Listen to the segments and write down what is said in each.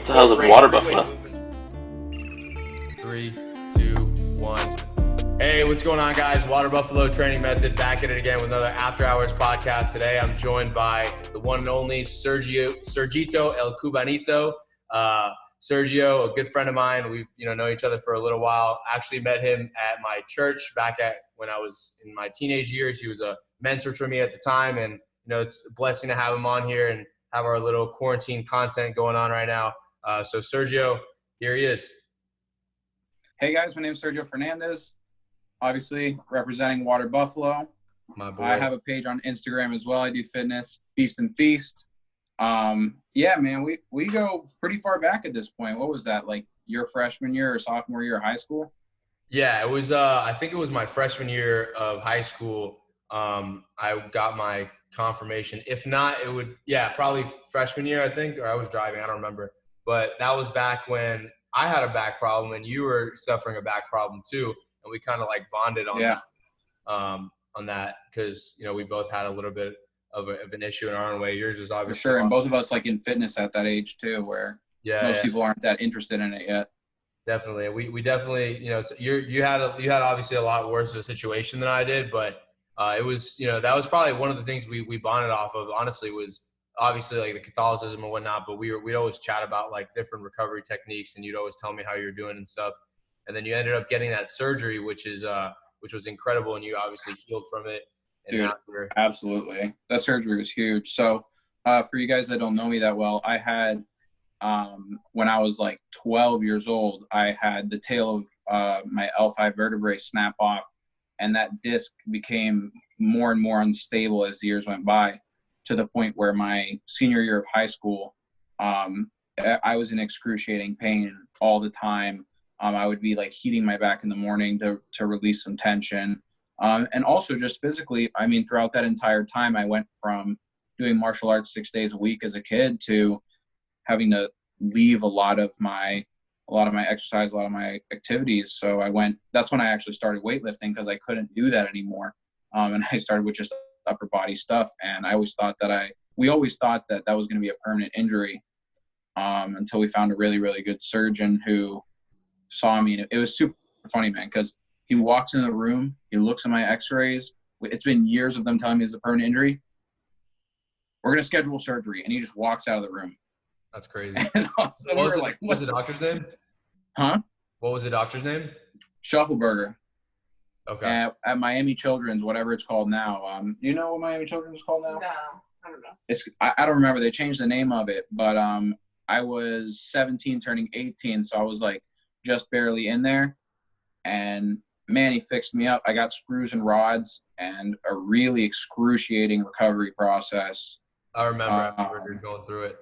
the hell's a water buffalo? 3, 2, 1. Hey, what's going on, guys? Water Buffalo Training Method back at it again with another After Hours podcast. Today, I'm joined by the one and only Sergito El Cubanito. Sergio, a good friend of mine. We've known each other for a little while. Actually met him at my church back at when I was in my teenage years. He was a mentor for me at the time, and it's a blessing to have him on here and have our little quarantine content going on right now. So Sergio, here he is. Hey guys, my name is Sergio Fernandez, obviously representing Water Buffalo. My boy. I have a page on Instagram as well. I do fitness, Feast and Feast. Yeah, man, we go pretty far back at this point. What was that, like your freshman year or sophomore year of high school? Yeah, it was, I think it was my freshman year of high school. I got my confirmation. If not, it would, probably freshman year, I think, or I was driving. I don't remember. But that was back when I had a back problem and you were suffering a back problem too. And we kind of like bonded on that because, we both had a little bit of an issue in our own way. Yours was obviously. For sure. And both of us like in fitness at that age too, where most people aren't that interested in it yet. Definitely. We definitely, you had obviously a lot worse of a situation than I did, but it was, that was probably one of the things we bonded off of, honestly, was obviously like the Catholicism and whatnot, but we'd always chat about like different recovery techniques, and you'd always tell me how you're doing and stuff. And then you ended up getting that surgery, which was incredible. And you obviously healed from it. And dude, absolutely. That surgery was huge. So for you guys that don't know me that well, I had, when I was like 12 years old, I had the tail of my L5 vertebrae snap off, and that disc became more and more unstable as the years went by, to the point where my senior year of high school, I was in excruciating pain all the time. I would be like heating my back in the morning to release some tension. And also just physically, throughout that entire time, I went from doing martial arts 6 days a week as a kid to having to leave a lot of my exercise, a lot of my activities. So that's when I actually started weightlifting, because I couldn't do that anymore. And I started with just upper body stuff. And we always thought that was going to be a permanent injury, until we found a really, really good surgeon who saw me. And it was super funny, man, because he walks in the room, he looks at my x-rays. It's been years of them telling me it's a permanent injury. We're going to schedule surgery. And he just walks out of the room. That's crazy. And what was the doctor's name? Huh? What was the doctor's name? Shuffleberger. Okay. At Miami Children's, whatever it's called now. Do you know what Miami Children's is called now? No, I don't know. I don't remember. They changed the name of it, but I was 17 turning 18, so I was like just barely in there. And man, he fixed me up. I got screws and rods and a really excruciating recovery process. I remember after going through it.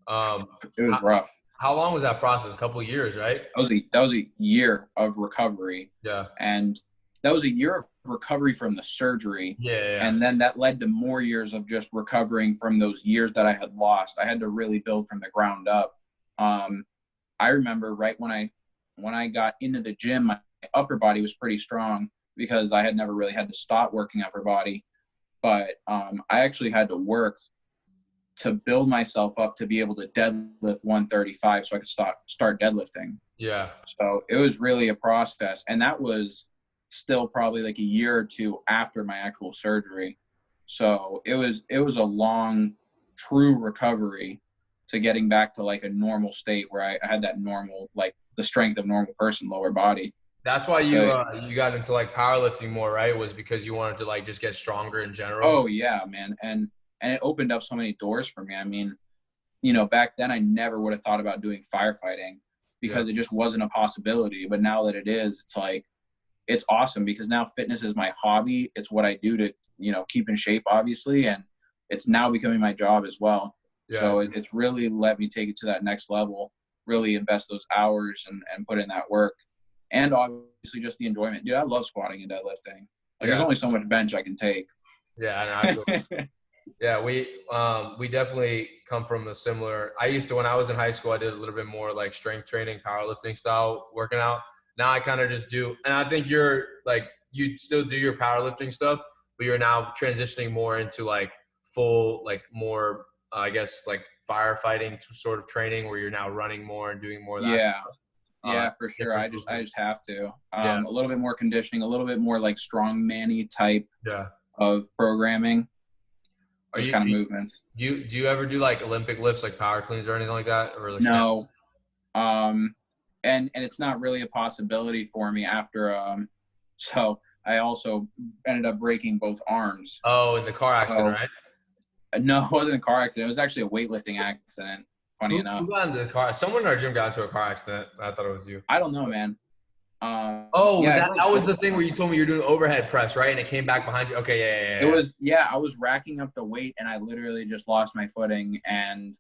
It was rough. How long was that process? A couple of years, right? That was a year of recovery. Yeah. And that was a year of recovery from the surgery. Yeah. And then that led to more years of just recovering from those years that I had lost. I had to really build from the ground up. I remember right when I got into the gym, my upper body was pretty strong because I had never really had to stop working upper body. But I actually had to work to build myself up to be able to deadlift 135 so I could start deadlifting. Yeah. So it was really a process. And that was still probably like a year or two after my actual surgery. So it was a long, true recovery to getting back to like a normal state where I had that normal, like the strength of normal person, lower body. That's why you got into like powerlifting more, right? Was because you wanted to like just get stronger in general? Oh yeah, man. And it opened up so many doors for me. Back then I never would have thought about doing firefighting because it just wasn't a possibility. But now that it is, it's like, it's awesome because now fitness is my hobby. It's what I do to, keep in shape, obviously. And it's now becoming my job as well. Yeah. So it's really let me take it to that next level, really invest those hours and put in that work. And obviously just the enjoyment. Dude, I love squatting and deadlifting. There's only so much bench I can take. Yeah. Yeah, we definitely come from a similar – I used to – when I was in high school, I did a little bit more like strength training, powerlifting style working out. Now I kind of just do – and I think you're like – you still do your powerlifting stuff, but you're now transitioning more into like full – like more, I guess, like firefighting sort of training where you're now running more and doing more of that? Yeah. stuff? Yeah, for sure. I Different just have to. Yeah. A little bit more conditioning, a little bit more like strong manny type Yeah. of programming. Are Those you kind of movements. do you ever do like Olympic lifts, like power cleans or anything like that, or like No. And it's not really a possibility for me after so I also ended up breaking both arms. Oh, in the car accident, So right? no, it wasn't a car accident. It was actually a weightlifting accident, funny enough. Who got into the car? Someone in our gym got into a car accident. I thought it was you. I don't know, man. Oh, was Yeah, that was the thing where you told me you're doing overhead press, right? And it came back behind you. Okay, yeah. it was, yeah, I was racking up the weight and I literally just lost my footing and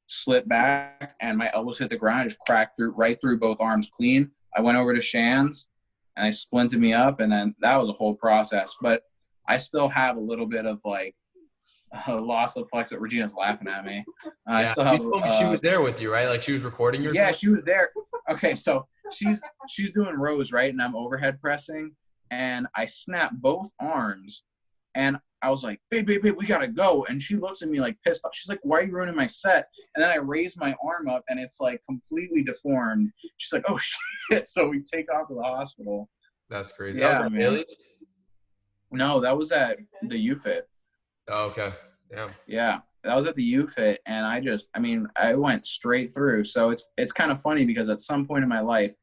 slipped back and my elbows hit the ground. I just cracked right through both arms clean. I went over to Shan's and I splinted me up, and then that was a whole process. But I still have a little bit of like a loss of flexibility. Regina's laughing at me. I still have. You told me she was there with you, right? Like she was recording you. Yeah, she was there. Okay, so she's doing rows, right? And I'm overhead pressing, and I snap both arms, and I was like, babe, we gotta go. And she looks at me like pissed off. She's like, why are you ruining my set? And then I raise my arm up and it's like completely deformed. She's like, oh shit. So we take off to the hospital. That's crazy. Yeah, That was at man. Bailey's? No, that was at the UFIT. Oh, okay. Damn. Yeah, that was at the UFIT. And I went straight through. So it's kind of funny because at some point in my life,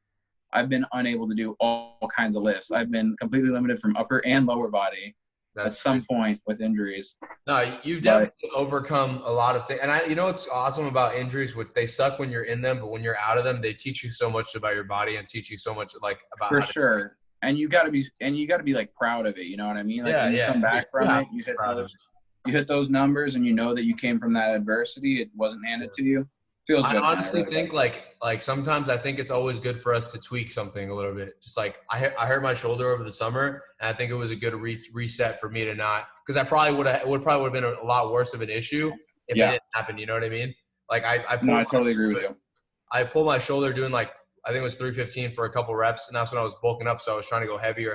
I've been unable to do all kinds of lifts. I've been completely limited from upper and lower body. That's at some point with injuries. No, you've definitely overcome a lot of things. And you know what's awesome about injuries? They suck when you're in them, but when you're out of them, they teach you so much about your body and teach you so much like about for sure. And you gotta be like proud of it. You know what I mean? Like when you come back from it, you hit those numbers, and you know that you came from that adversity. It wasn't handed to you. Feels good. I honestly think like sometimes I think it's always good for us to tweak something a little bit. Just like I hurt my shoulder over the summer, and I think it was a good reset for me to not, because I probably would have been a lot worse of an issue if it didn't happen. You know what I mean? Like I totally agree with you. I pulled my shoulder doing like, I think it was 315 for a couple reps, and that's when I was bulking up. So I was trying to go heavier,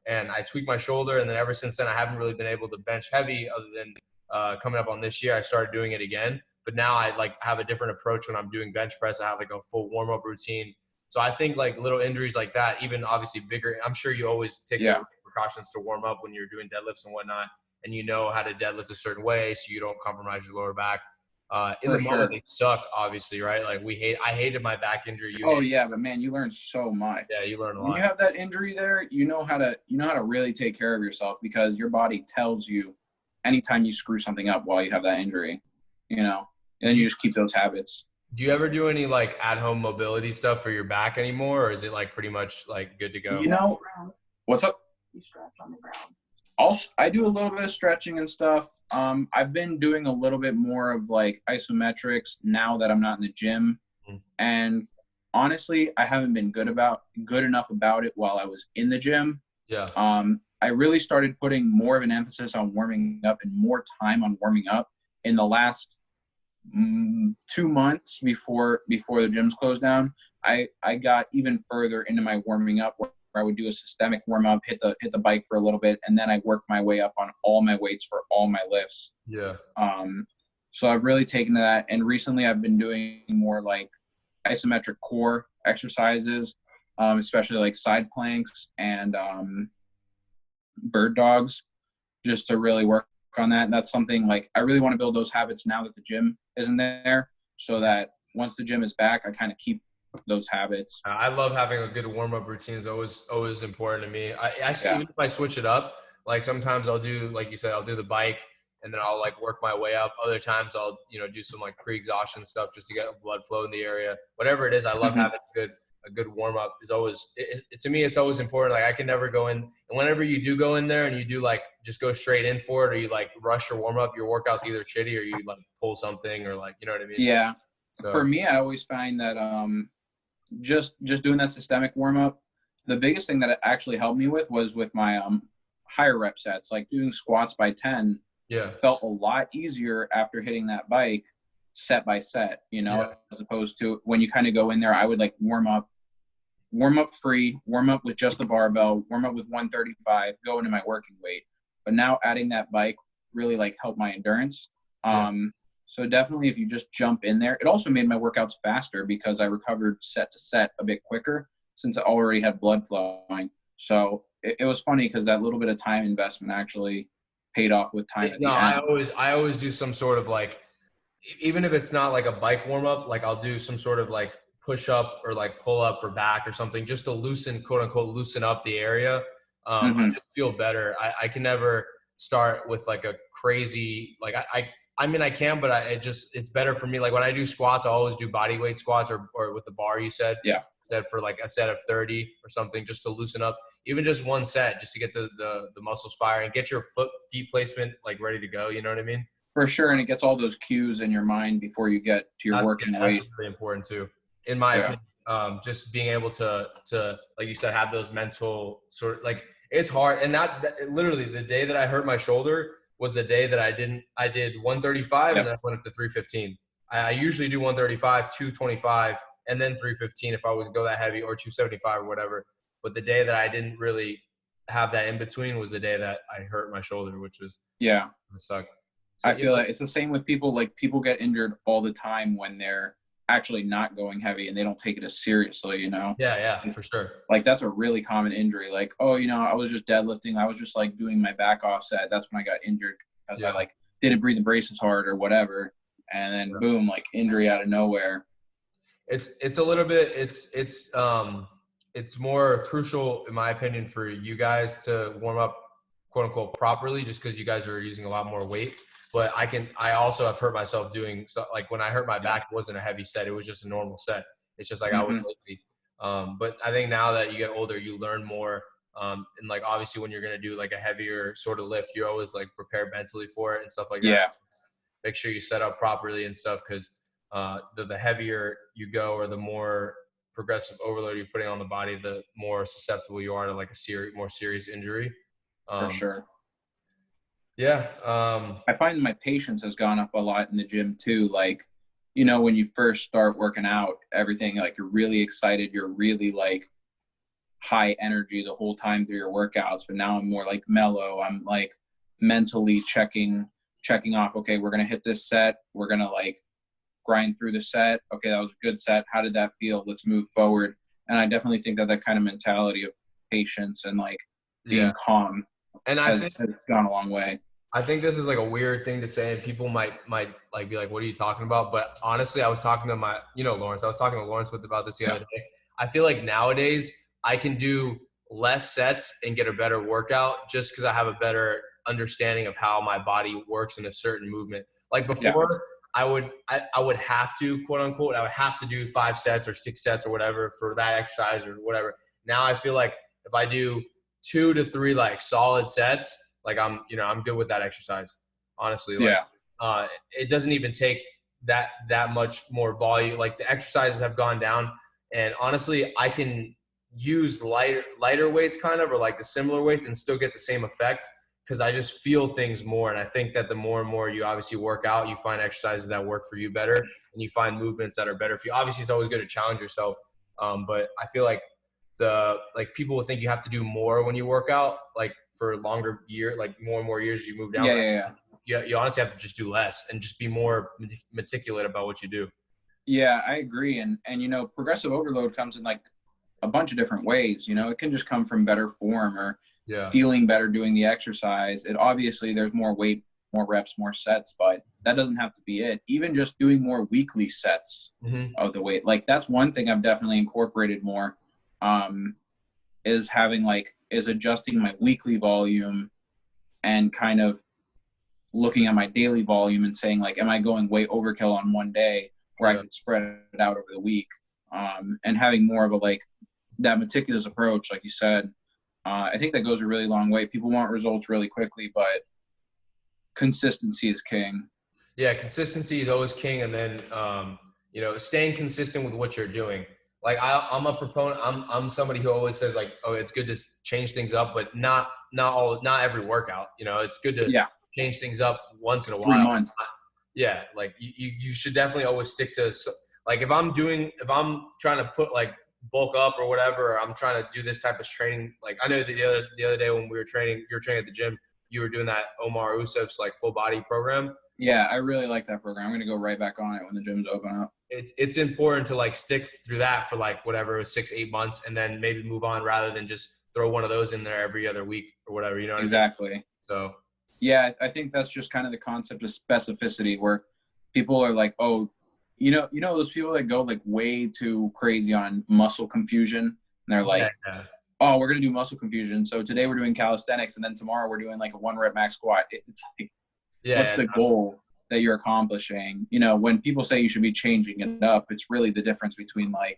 and I tweaked my shoulder. And then ever since then, I haven't really been able to bench heavy other than coming up on this year. I started doing it again. But now I like have a different approach when I'm doing bench press. I have like a full warm up routine. So I think like little injuries like that, even obviously bigger, I'm sure you always take precautions to warm up when you're doing deadlifts and whatnot, and you know how to deadlift a certain way so you don't compromise your lower back. In the moment, they suck, obviously, right? Like I hated my back injury. But man, you learn so much. Yeah, you learn a lot. When you have that injury there, you know how to really take care of yourself, because your body tells you anytime you screw something up while you have that injury, you know. And then you just keep those habits. Do you ever do any like at-home mobility stuff for your back anymore, or is it like pretty much like good to go? You know, what's up? You stretch on the ground. I do a little bit of stretching and stuff. I've been doing a little bit more of like isometrics now that I'm not in the gym. And honestly, I haven't been good enough about it while I was in the gym. Yeah. I really started putting more of an emphasis on warming up and more time on warming up in the last 2 months before the gyms closed down. I got even further into my warming up, where I would do a systemic warm up, hit the bike for a little bit, and then I work my way up on all my weights for all my lifts. Yeah. So I've really taken to that, and recently I've been doing more like isometric core exercises, especially like side planks and bird dogs, just to really work on that. And that's something like I really want to build those habits now that the gym isn't there, so that once the gym is back, I kind of keep those habits. I love having a good warm-up routine. Is always important to me. Even if I switch it up, like sometimes I'll do, like you said, I'll do the bike and then I'll like work my way up. Other times I'll, do some like pre-exhaustion stuff just to get blood flow in the area. Whatever it is, I love having a good warm-up is always, to me, it's always important. Like I can never go in, and whenever you do go in there and you do like, just go straight in for it, or you like rush your warm-up, your workout's either shitty or you like pull something, or like, you know what I mean? Yeah. So for me, I always find that just doing that systemic warm-up, the biggest thing that it actually helped me was with my higher rep sets, like doing squats by 10 felt a lot easier after hitting that bike set by set, as opposed to when you kind of go in there, I would like warm up free, warm up with just the barbell, warm up with 135, go into my working weight. But now adding that bike really like helped my endurance. So definitely if you just jump in there, it also made my workouts faster because I recovered set to set a bit quicker since I already had blood flowing. So it was funny because that little bit of time investment actually paid off with time at the end. I always do some sort of like, even if it's not like a bike warm up, like I'll do some sort of like push up or like pull up for back or something just to loosen, quote unquote, loosen up the area. I just feel better. I can never start with like a crazy, like I mean, I can, but it's better for me. Like when I do squats, I always do body weight squats or with the bar you said. Yeah. Said for like a set of 30 or something, just to loosen up, even just one set, just to get the muscles firing, get your feet placement like ready to go. You know what I mean? For sure. And it gets all those cues in your mind before you get to your working weight. That's really important too, in my opinion. Just being able to, like you said, have those mental sort of like, it's hard. And that literally the day that I hurt my shoulder was the day that I did 135 and then I went up to 315. I usually do 135, 225, and then 315 if I was to go that heavy, or 275 or whatever. But the day that I didn't really have that in between was the day that I hurt my shoulder, which was it sucked. So, I feel like it's the same with people. Like people get injured all the time when they're actually not going heavy and they don't take it as seriously, you know? Yeah, for sure. Like that's a really common injury. Like, oh, you know, I was just deadlifting. I was just like doing my back offset. That's when I got injured because I like didn't breathe the braces hard or whatever. And then boom, like injury out of nowhere. It's a little bit, it's more crucial in my opinion for you guys to warm up quote unquote properly, just because you guys are using a lot more weight. But I also have hurt myself doing so. Like when I hurt my back, it wasn't a heavy set. It was just a normal set. It's just like I was lazy. But I think now that you get older, you learn more. And like, obviously when you're going to do like a heavier sort of lift, you're always like prepared mentally for it and stuff like that. Make sure you set up properly and stuff. Cause the heavier you go or the more progressive overload you're putting on the body, the more susceptible you are to like a more serious injury. For sure. Yeah. I find my patience has gone up a lot in the gym too. Like, you know, when you first start working out, everything, like you're really excited. You're really like high energy the whole time through your workouts. But now I'm more like mellow. I'm like mentally checking off. Okay, we're going to hit this set. We're going to like grind through the set. Okay, that was a good set. How did that feel? Let's move forward. And I definitely think that kind of mentality of patience and like being calm and has gone a long way. I think this is like a weird thing to say, and people might like be like, "What are you talking about?" But honestly, I was talking to Lawrence. I was talking to Lawrence about this the other day. I feel like nowadays I can do less sets and get a better workout just because I have a better understanding of how my body works in a certain movement. Like before, I would have to, quote unquote, I would have to do 5 sets or 6 sets or whatever for that exercise or whatever. Now I feel like if I do 2 to 3 like solid sets, like I'm good with that exercise, honestly. Like, it doesn't even take that much more volume. Like the exercises have gone down, and honestly, I can use lighter weights kind of, or like the similar weights and still get the same effect because I just feel things more. And I think that the more and more you obviously work out, you find exercises that work for you better, and you find movements that are better for you. Obviously, it's always good to challenge yourself, but I feel like people will think you have to do more when you work out, like for a longer year, like more and more years as you move down. You honestly have to just do less and just be more meticulous about what you do. Yeah, I agree. And progressive overload comes in like a bunch of different ways. It can just come from better form or feeling better doing the exercise. It obviously there's more weight, more reps, more sets, but that doesn't have to be it. Even just doing more weekly sets of the weight. Like that's one thing I've definitely incorporated more. Is adjusting my weekly volume and kind of looking at my daily volume and saying like, am I going way overkill on one day where I could spread it out over the week? And having more of that meticulous approach, like you said, I think that goes a really long way. People want results really quickly, but consistency is king. Yeah, consistency is always king. And then, staying consistent with what you're doing. Like I'm a proponent. I'm somebody who always says like, oh, it's good to change things up, but not every workout. It's good to change things up once in a while. 3 months. Yeah, like you should definitely always stick to like if I'm trying to put like bulk up or whatever, or I'm trying to do this type of training. Like I know the other day when you were training at the gym, you were doing that Omar Usuf's like full body program. Yeah, I really like that program. I'm going to go right back on it when the gyms open up. It's important to like stick through that for like whatever 6-8 months and then maybe move on rather than just throw one of those in there every other week or whatever. You know what I mean? Exactly. So yeah, I think that's just kind of the concept of specificity, where people are like, oh, those people that go like way too crazy on muscle confusion, and they're like, yeah. oh, we're gonna do muscle confusion. So today we're doing calisthenics, and then tomorrow we're doing like a 1 rep max squat. It's like, what's the goal that you're accomplishing? When people say you should be changing it up, it's really the difference between like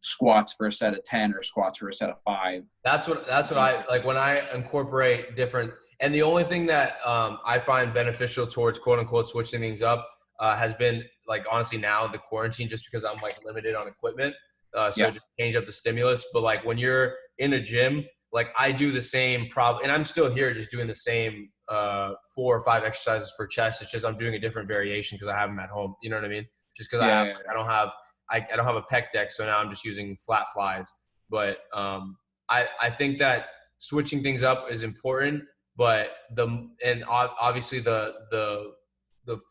squats for a set of 10 or squats for a set of 5. That's what I like when I incorporate different. And the only thing that I find beneficial towards quote unquote switching things up has been like honestly now the quarantine, just because I'm like limited on equipment. Just change up the stimulus. But like when you're in a gym, like I do the same and I'm still here just doing the same 4 or 5 exercises for chest. It's just I'm doing a different variation because I have them at home. You know what I mean? Just because I don't have a pec deck, so now I'm just using flat flies. But I think that switching things up is important. But obviously the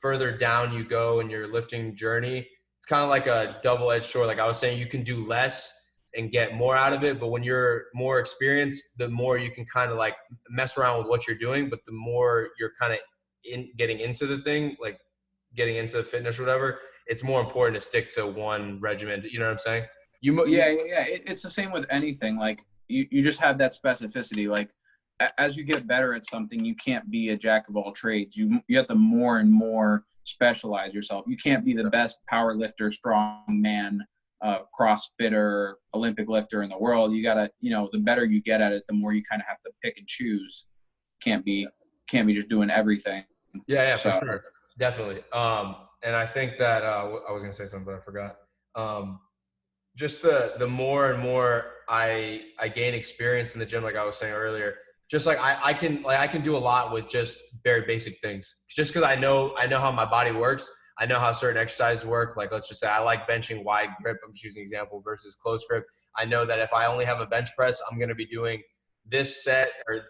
further down you go in your lifting journey, it's kind of like a double-edged sword. Like I was saying, you can do less and get more out of it. But when you're more experienced, the more you can kind of like mess around with what you're doing. But the more you're kind of getting into the thing, like getting into fitness or whatever, it's more important to stick to one regimen. You know what I'm saying? It's the same with anything. Like you just have that specificity. Like as you get better at something, you can't be a jack of all trades. You have to more and more specialize yourself. You can't be the best power lifter, strong man, CrossFitter, Olympic lifter in the world. You gotta, the better you get at it, the more you kind of have to pick and choose. Can't be just doing everything. Yeah, for sure. Definitely. And I think that I was gonna say something, but I forgot. Just the more and more I gain experience in the gym, like I was saying earlier, just like I can do a lot with just very basic things. Just because I know how my body works. I know how certain exercises work. Like let's just say I like benching wide grip. I'm just using an example versus close grip. I know that if I only have a bench press, I'm gonna be doing this set, or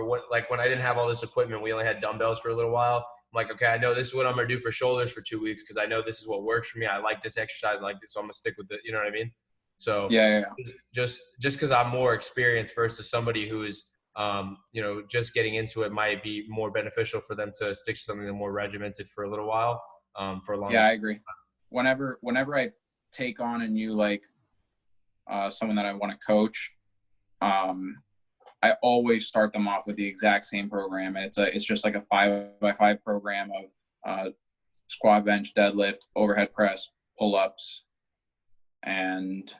when I didn't have all this equipment, we only had dumbbells for a little while. I'm like, okay, I know this is what I'm gonna do for shoulders for 2 weeks because I know this is what works for me. I like this exercise, I like this, so I'm gonna stick with it. You know what I mean? So just because I'm more experienced versus somebody who is just getting into it might be more beneficial for them to stick to something more regimented for a little while, for a long time. I agree. Whenever I take on a new someone that I want to coach, I always start them off with the exact same program. And it's just like a 5x5 program of squat, bench, deadlift, overhead press, pull-ups, and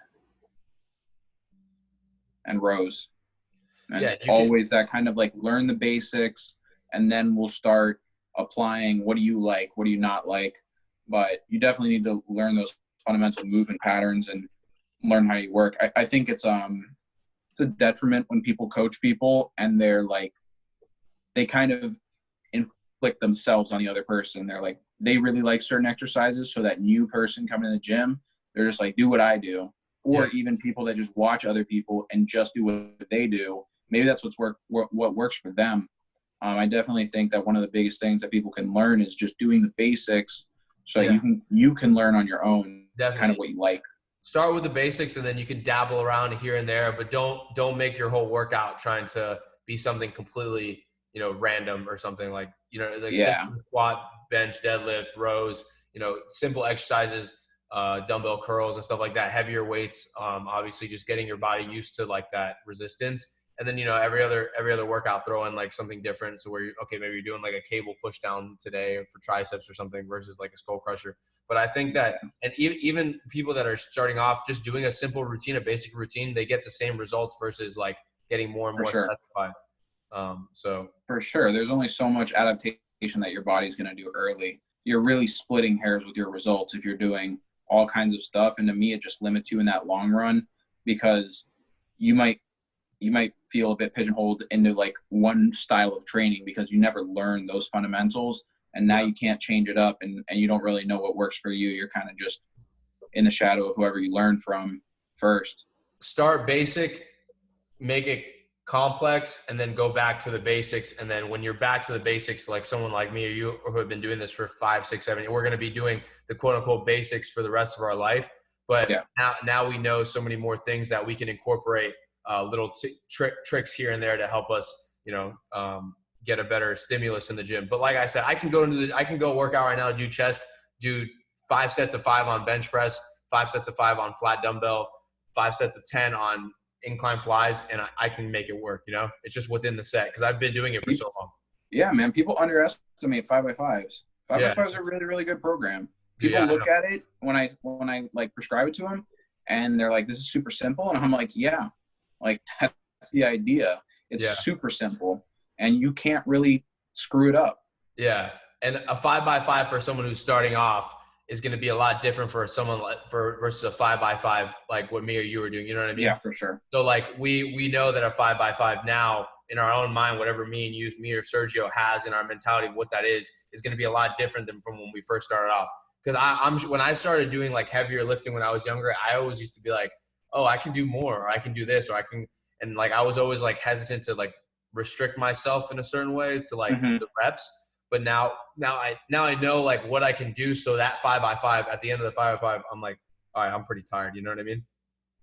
rows. And it's always that kind of like learn the basics, and then we'll start applying what do you like, what do you not like. But you definitely need to learn those fundamental movement patterns and learn how you work. I think it's a detriment when people coach people and they're like, they kind of inflict themselves on the other person. They're like, they really like certain exercises, so that new person coming in the gym, they're just like, do what I do. Or even people that just watch other people and just do what they do. Maybe that's what works for them. I definitely think that one of the biggest things that people can learn is just doing the basics, so that you can learn on your own. Definitely. Kind of what you like. Start with the basics, and then you can dabble around here and there, but don't make your whole workout trying to be something completely, random or something like, squat, bench, deadlift, rows, simple exercises, dumbbell curls and stuff like that, heavier weights, obviously just getting your body used to like that resistance. And then, every other workout, throw in like something different. So maybe you're doing like a cable push down today for triceps or something versus like a skull crusher. But I think that, and even people that are starting off just doing a simple routine, a basic routine, they get the same results versus like getting more and more specified. So for sure, there's only so much adaptation that your body's going to do early. You're really splitting hairs with your results if you're doing all kinds of stuff. And to me, it just limits you in that long run, because you might feel a bit pigeonholed into like one style of training because you never learned those fundamentals, and now you can't change it up, and you don't really know what works for you. You're kind of just in the shadow of whoever you learned from first. Start basic, make it complex and then go back to the basics. And then when you're back to the basics, like someone like me or you who have been doing this for 5, 6, 7, we're going to be doing the quote unquote basics for the rest of our life. But now we know so many more things that we can incorporate little tricks here and there to help us, get a better stimulus in the gym. But like I said, I can go work out right now, do chest, do 5 sets of 5 on bench press, 5 sets of 5 on flat dumbbell, 5 sets of 10 on incline flies, and I can make it work. It's just within the set because I've been doing it for so long. Yeah, man. People underestimate 5x5s. 5x5s are a really, really good program. People look at it when I like prescribe it to them, and they're like, "This is super simple," and I'm like, "Yeah, like that's the idea. It's super simple, and you can't really screw it up." Yeah, and a 5x5 for someone who's starting off is going to be a lot different for someone versus a 5x5 like what me or you were doing. You know what I mean? Yeah, for sure. So like we know that a 5x5 now in our own mind, whatever me or Sergio has in our mentality, what that is going to be a lot different than from when we first started off. Because when I started doing like heavier lifting when I was younger, I always used to be like, oh, I can do more, or I can do this, or I can, and like I was always like hesitant to like restrict myself in a certain way to like the reps. But now I know like what I can do. So that 5x5 at the end of the 5x5, I'm like, all right, I'm pretty tired. You know what I mean?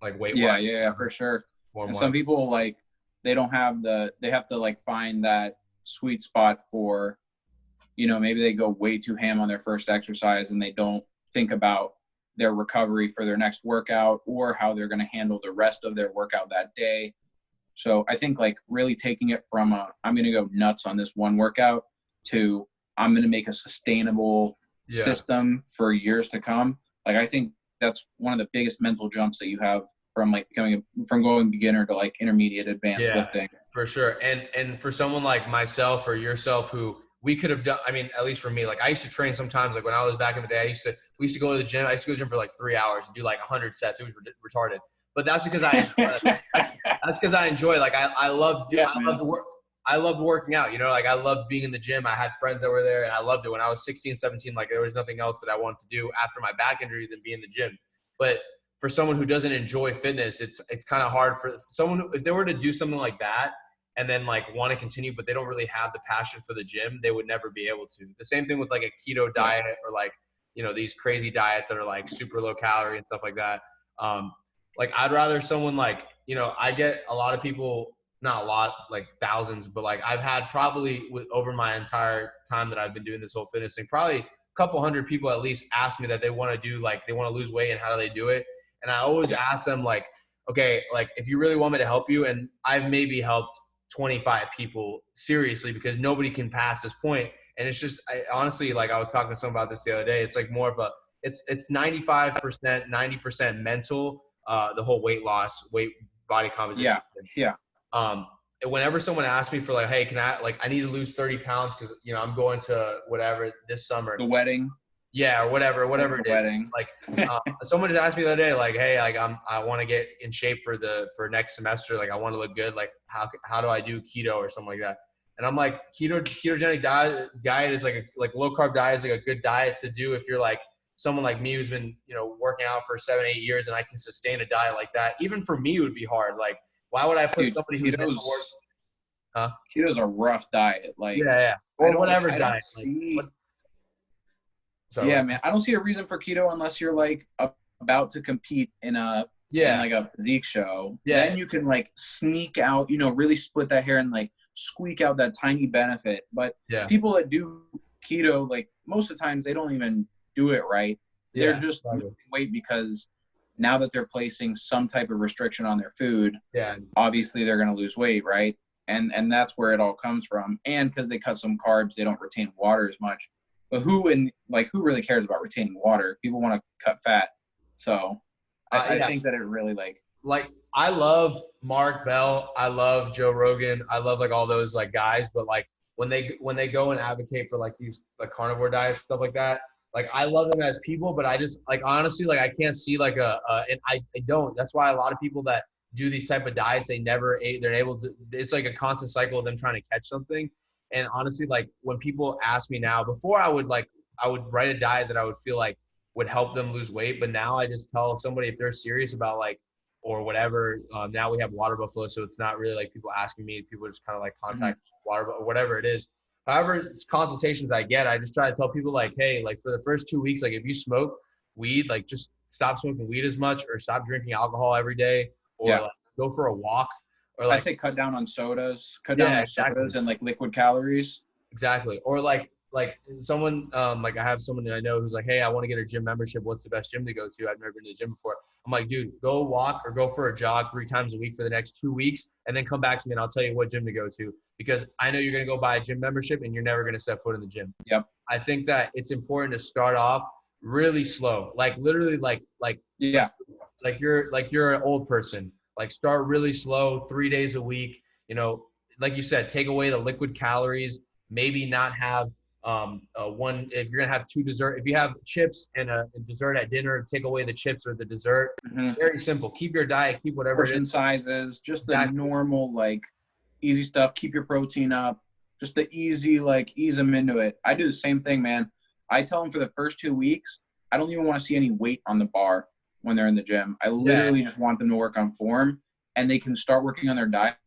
Like weight. Yeah, for sure. And some people like they have to like find that sweet spot for, maybe they go way too ham on their first exercise and they don't think about their recovery for their next workout or how they're going to handle the rest of their workout that day. So I think like really taking it from I'm going to go nuts on this one workout to I'm going to make a sustainable system for years to come. Like, I think that's one of the biggest mental jumps that you have from like from going beginner to like intermediate advanced lifting. For sure. And for someone like myself or yourself who we could have done, I mean, at least for me, like I used to train sometimes, like when I was back in the day, we used to go to the gym. I used to go to the gym for like 3 hours and do like 100 sets. It was retarded. But that's because that's because I enjoy, like I love to work. I loved working out, like I loved being in the gym. I had friends that were there and I loved it. When I was 16, 17, like there was nothing else that I wanted to do after my back injury than be in the gym. But for someone who doesn't enjoy fitness, it's kind of hard for someone if they were to do something like that and then like want to continue, but they don't really have the passion for the gym, they would never be able to. The same thing with like a keto diet or like, these crazy diets that are like super low calorie and stuff like that. Like I'd rather someone like, I get a lot of people, not a lot, like thousands, but like I've had probably over my entire time that I've been doing this whole fitness thing, probably a couple hundred people at least ask me that they want to do, like they want to lose weight and how do they do it. And I always ask them like, okay, like if you really want me to help you, and I've maybe helped 25 people seriously because nobody can pass this point. And it's just, honestly, like I was talking to someone about this the other day. It's like more of it's 95%, 90% mental, the whole weight loss, body composition. Yeah. Whenever someone asks me for like, hey, I need to lose 30 pounds because, I'm going to whatever this summer. The wedding. Yeah, or whatever it is. Wedding. Like someone just asked me the other day, like, hey, like I want to get in shape for next semester. Like I want to look good. Like how do I do keto or something like that? And I'm like, ketogenic diet is like low carb diet is like a good diet to do if you're like someone like me who's been, working out for 7-8 years and I can sustain a diet like that. Even for me, it would be hard. Like, why would I put somebody who's never worked? Keto's a rough diet. Like or whatever diet. Yeah, man. I don't see a reason for keto unless you're like about to compete in like a physique show. Yeah. Then you can like sneak out, really split that hair and like squeak out that tiny benefit. But people that do keto, like most of the times they don't even do it right. They're just losing weight because now that they're placing some type of restriction on their food, obviously they're going to lose weight, right? And that's where it all comes from. And because they cut some carbs, they don't retain water as much. But who really cares about retaining water? People want to cut fat. So I think that it really like I love Mark Bell. I love Joe Rogan. I love like all those like guys. But like when they go and advocate for like these like carnivore diets, stuff like that, like I love them as people, but I just like honestly like I can't see like and I don't. That's why a lot of people that do these type of diets, they never ate. They're able to. It's like a constant cycle of them trying to catch something. And honestly, like when people ask me now, before I would write a diet that I would feel like would help them lose weight. But now I just tell somebody if they're serious about like or whatever. Now we have water buffalo, so it's not really like people asking me. People just kind of like contact water or whatever it is. However, it's consultations I get, I just try to tell people like, hey, like for the first 2 weeks, like if you smoke weed, like just stop smoking weed as much, or stop drinking alcohol every day, or like go for a walk, or like I say cut down on sodas, exactly. and like liquid calories. Exactly. Or like someone, like I have someone that I know who's like, hey, I want to get a gym membership. What's the best gym to go to? I've never been to the gym before. I'm like, dude, go walk or go for a jog 3 times a week for the next 2 weeks, and then come back to me and I'll tell you what gym to go to, because I know you're going to go buy a gym membership and you're never going to step foot in the gym. Yep. I think that it's important to start off really slow, like literally like you're an old person. Like start really slow, 3 days a week. You know, like you said, take away the liquid calories. Maybe not have one, if you're gonna have 2 dessert, if you have chips and a dessert at dinner, take away the chips or the dessert. Very simple. Keep your diet, keep whatever portion it is. sizes, just the normal, like easy stuff. Keep your protein up, just the easy, like ease them into it. I do the same thing, man. I tell them for the first 2 weeks, I don't even want to see any weight on the bar when they're in the gym. I literally just want them to work on form, and they can start working on their diet.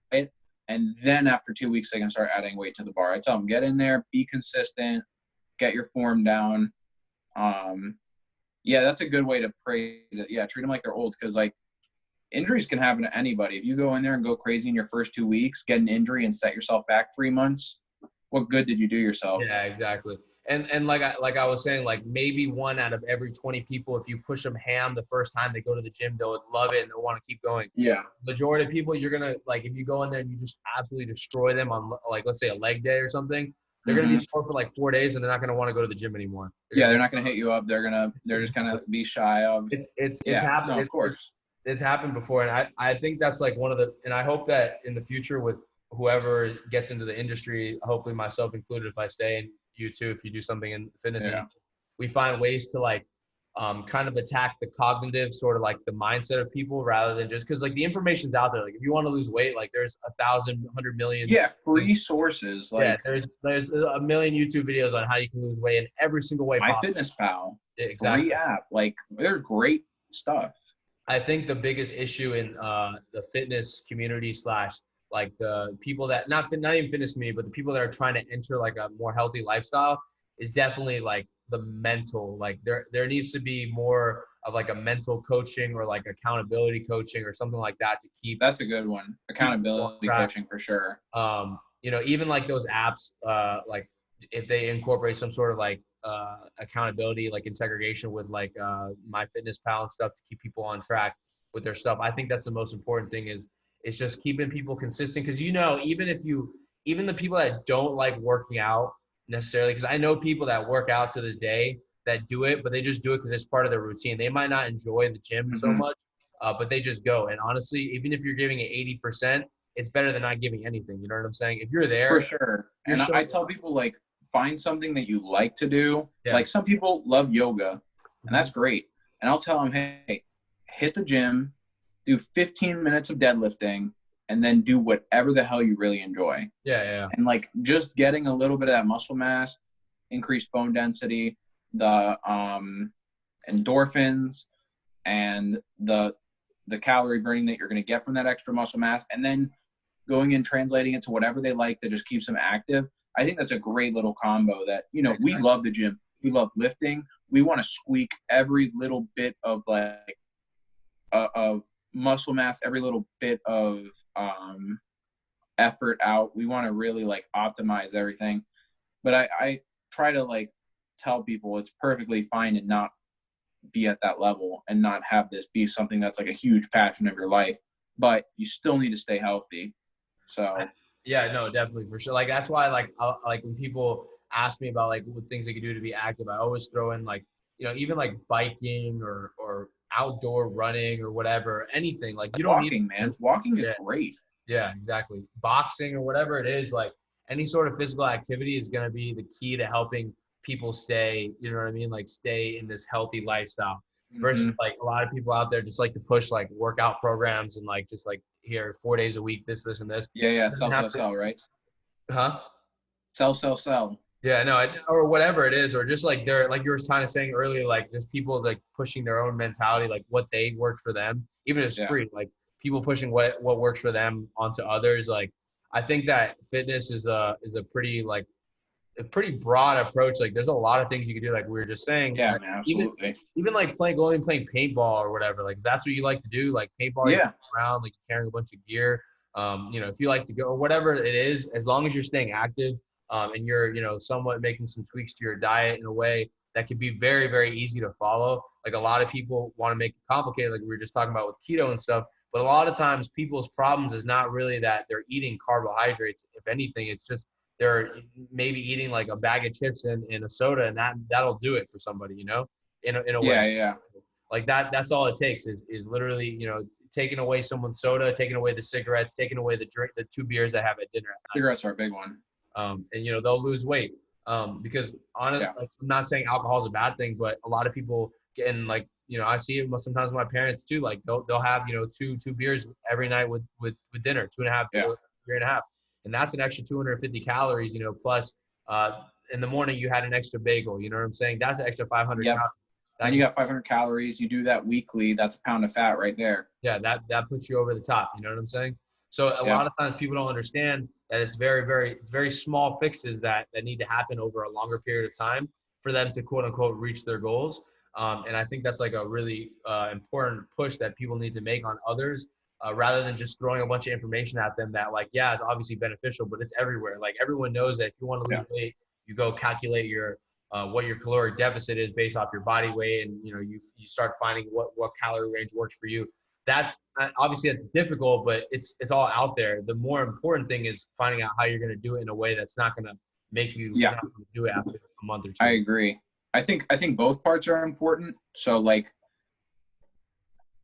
And then after 2 weeks, they can start adding weight to the bar. I tell them, get in there, be consistent, get your form down. Yeah, that's a good way to phrase it. Yeah, treat them like they're old, because like injuries can happen to anybody. If you go in there and go crazy in your first 2 weeks, get an injury and set yourself back 3 months, what good did you do yourself? Yeah, exactly. And like I was saying, like maybe 1 out of every 20 people, if you push them ham the first time they go to the gym, they'll love it and they'll want to keep going. Yeah. Majority of people, you're gonna, like, if you go in there and you just absolutely destroy them on, like, let's say a leg day or something, they're gonna be sore for like 4 days and they're not gonna want to go to the gym anymore. They're not gonna hit you up. They're just gonna be shy of. It's happened. No, of course. It's happened before, and I think that's like one of the, and I hope that in the future with whoever gets into the industry, hopefully myself included, if I stay, and you too, if you do something in fitness, we find ways to like kind of attack the cognitive, sort of like the mindset of people, rather than just, because like the information's out there. Like if you want to lose weight, like there's 1,000, 100 million. Yeah, free sources. Like there's a million YouTube videos on how you can lose weight in every single way possible. MyFitnessPal, exactly. Free app. Like there's great stuff. I think the biggest issue in the fitness community / like the people that not even fitness community, but the people that are trying to enter like a more healthy lifestyle, is definitely like the mental. Like there needs to be more of like a mental coaching or like accountability coaching or something like that to keep. That's a good one. Accountability coaching for sure. You know, even like those apps, like if they incorporate some sort of like accountability, like integration with like MyFitnessPal and stuff to keep people on track with their stuff. I think that's the most important thing, is it's just keeping people consistent. Because, you know, even the people that don't like working out necessarily, because I know people that work out to this day that do it, but they just do it because it's part of their routine. They might not enjoy the gym so much, but they just go. And honestly, even if you're giving it 80%, it's better than not giving anything. You know what I'm saying? If you're there. For sure. And I tell people, like, find something that you like to do. Yeah. Like some people love yoga, and that's great. And I'll tell them, hey, hit the gym, do 15 minutes of deadlifting, and then do whatever the hell you really enjoy. Yeah. And like just getting a little bit of that muscle mass, increased bone density, the endorphins, and the calorie burning that you're going to get from that extra muscle mass, and then going and translating it to whatever they like that just keeps them active. I think that's a great little combo that, you know, we love the gym. We love lifting. We want to squeak every little bit of like of muscle mass, every little bit of effort out. We want to really like optimize everything. But I try to like tell people it's perfectly fine to not be at that level and not have this be something that's like a huge passion of your life, but you still need to stay healthy. So yeah, no, definitely, for sure. Like that's why like when people ask me about like what things they could do to be active, I always throw in like, you know, even like biking or outdoor running or whatever, anything. Like you don't need, man. Walking is great. Yeah, exactly. Boxing or whatever it is, like any sort of physical activity is going to be the key to helping people stay, you know what I mean? Like stay in this healthy lifestyle versus like a lot of people out there just like to push like workout programs and like, just like here 4 days a week, this and this. Yeah. Sell, right? Huh? Sell. Yeah, no, or whatever it is, or just like they're like you were kind of saying earlier, like just people like pushing their own mentality, like what they worked for them, even if it's Yeah. free, like people pushing what works for them onto others. Like I think that fitness is a pretty like a pretty broad approach. Like there's a lot of things you can do, like we were just saying. Yeah, Like, man, even absolutely. even like playing paintball or whatever. Like that's what you like to do. Like paintball, you're Yeah. around, like you're carrying a bunch of gear. If you like to go or whatever it is, as long as you're staying active, and you're somewhat making some tweaks to your diet in a way that could be very very easy to follow. Like a lot of people want to make it complicated, like we were just talking about with keto and stuff. But a lot of times people's problems is not really that they're eating carbohydrates. If anything, it's just they're maybe eating like a bag of chips and a soda, and that'll do it for somebody, in a way. Yeah. Yeah. Like that's all it takes is literally, taking away someone's soda, taking away the cigarettes, taking away the 2 beers they have at dinner at night. Cigarettes are a big one. And they'll lose weight. Because Yeah. like, I'm not saying alcohol is a bad thing, but a lot of people getting like, I see it sometimes with my parents too. Like they'll have, two beers every night with dinner, 2.5 Yeah. beer and a half. And that's an extra 250 calories, plus in the morning you had an extra bagel, you know what I'm saying? That's an extra 500 Yep. calories. Then you got 500 calories. You do that weekly. That's a pound of fat right there. Yeah, that puts you over the top. You know what I'm saying? So a Yeah. lot of times people don't understand that it's very small fixes that need to happen over a longer period of time for them to quote unquote reach their goals. And I think that's like a really important push that people need to make on others, rather than just throwing a bunch of information at them that like, yeah, it's obviously beneficial, but it's everywhere. Like everyone knows that if you want to lose weight, you go calculate what your caloric deficit is based off your body weight, and you start finding what calorie range works for you. That's obviously that's difficult, but it's all out there. The more important thing is finding out how you're going to do it in a way that's not going to make you not gonna do it after a month or two. I agree. I think both parts are important. So like,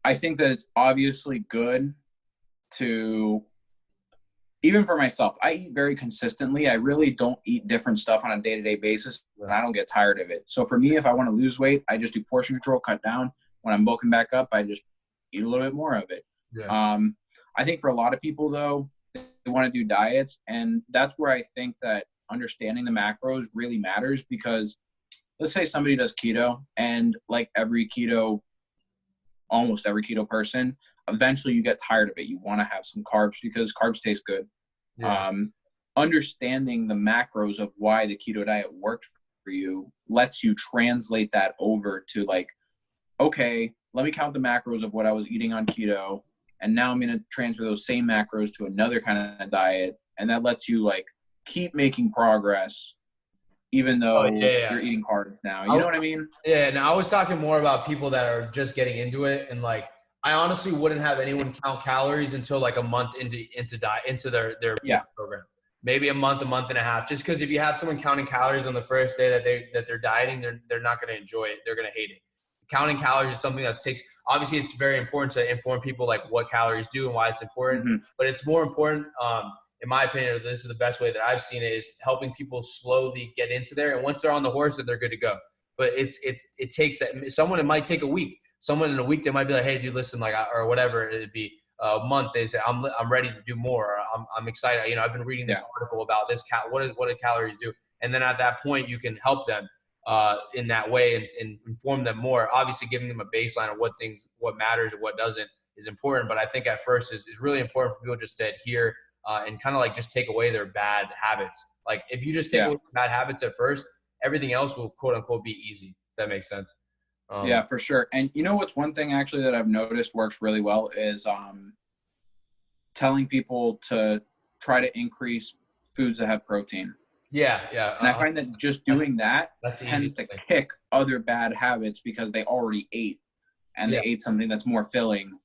I think that it's obviously good to, even for myself, I eat very consistently. I really don't eat different stuff on a day-to-day basis, and I don't get tired of it. So for me, if I want to lose weight, I just do portion control, cut down. When I'm bulking back up, I just eat a little bit more of it. Yeah. I think for a lot of people, though, they want to do diets, and that's where I think that understanding the macros really matters, because let's say somebody does keto, and like almost every keto person, eventually you get tired of it. You want to have some carbs because carbs taste good. Yeah. Understanding the macros of why the keto diet worked for you lets you translate that over to like, okay, let me count the macros of what I was eating on keto, and now I'm going to transfer those same macros to another kind of diet, and that lets you like keep making progress even though you're eating carbs now. You know what I mean? Yeah, and I was talking more about people that are just getting into it, and like I honestly wouldn't have anyone count calories until like a month into their program. Maybe a month and a half. Just because if you have someone counting calories on the first day that they're dieting, they're not going to enjoy it. They're going to hate it. Counting calories is something that takes. Obviously, it's very important to inform people like what calories do and why it's important. Mm-hmm. But it's more important, in my opinion, this is the best way that I've seen it, is helping people slowly get into there. And once they're on the horse, that they're good to go. But it takes someone. It might take a week. Someone in a week, they might be like, hey, dude, listen, like, or whatever it'd be. A month, they say, I'm ready to do more. I'm excited. I've been reading this article about this. What do calories do? And then at that point, you can help them in that way and inform them more. Obviously, giving them a baseline of what matters and what doesn't is important. But I think at first is really important for people just to adhere and kind of like just take away their bad habits. Like if you just take away bad habits at first, everything else will quote unquote be easy. If that makes sense. Yeah, for sure. And what's one thing actually that I've noticed works really well is telling people to try to increase foods that have protein. Yeah. And I find that just doing that tends to kick other bad habits because they already ate and they ate something that's more filling.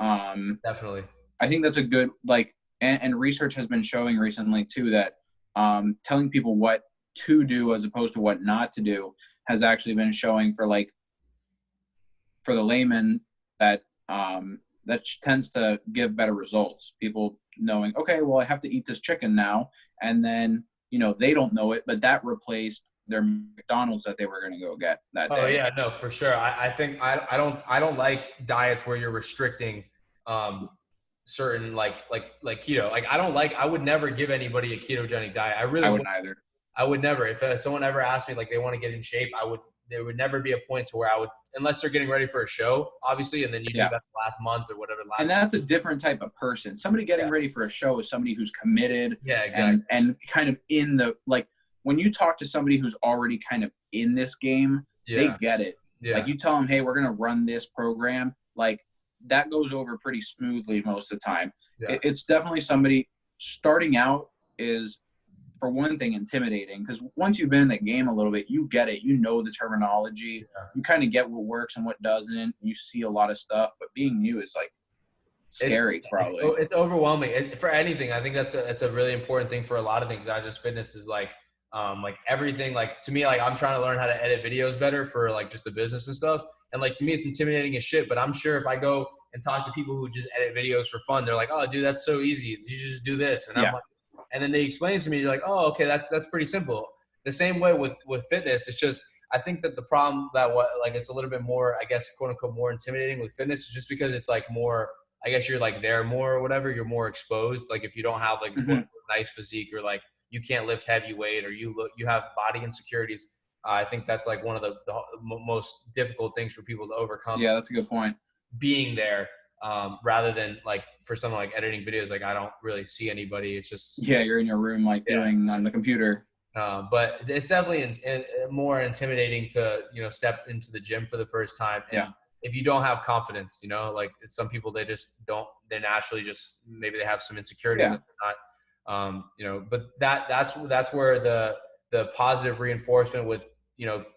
Definitely. I think that's a good, like, and research has been showing recently too that telling people what to do as opposed to what not to do has actually been showing for the layman that tends to give better results. People knowing, okay, well, I have to eat this chicken now, and then they don't know it, but that replaced their McDonald's that they were going to go get that day. Oh yeah, no, for sure. I think I don't like diets where you're restricting certain like keto. Like I would never give anybody a ketogenic diet. I wouldn't either. I would never, if someone ever asked me like they want to get in shape, there would never be a point to where I would, unless they're getting ready for a show, obviously, and then you do that the last month or whatever. And that's a different type of person. Somebody getting ready for a show is somebody who's committed. Yeah, exactly. And kind of in the, like, when you talk to somebody who's already kind of in this game, they get it. Yeah. Like, you tell them, hey, we're going to run this program. Like, that goes over pretty smoothly most of the time. Yeah. It's definitely somebody starting out is, for one thing, intimidating, because once you've been in the game a little bit, you get it. You know the terminology. Yeah. You kind of get what works and what doesn't. You see a lot of stuff, but being new is like scary, probably. It's overwhelming for anything. I think that's a really important thing for a lot of things. Not just fitness, is like everything. Like, to me, like, I'm trying to learn how to edit videos better for like just the business and stuff. And like, to me, it's intimidating as shit. But I'm sure if I go and talk to people who just edit videos for fun, they're like, "Oh, dude, that's so easy. You just do this." And I'm like. And then they explain to me, you're like, oh, okay, that's pretty simple. The same way with fitness. It's just, I think that the problem that it's a little bit more, I guess, quote unquote, more intimidating with fitness is just because it's like more, I guess you're like there more or whatever, you're more exposed. Like, if you don't have like a nice physique, or like you can't lift heavy weight, or you have body insecurities, I think that's like one of the most difficult things for people to overcome. Yeah, that's a good point. Being there. Rather than like for someone like editing videos, like I don't really see anybody. It's just you're in your room doing on the computer. But it's definitely more intimidating to step into the gym for the first time. And if you don't have confidence, like some people, they just don't. They naturally just, maybe they have some insecurities. Yeah. Not, but that's where the positive reinforcement with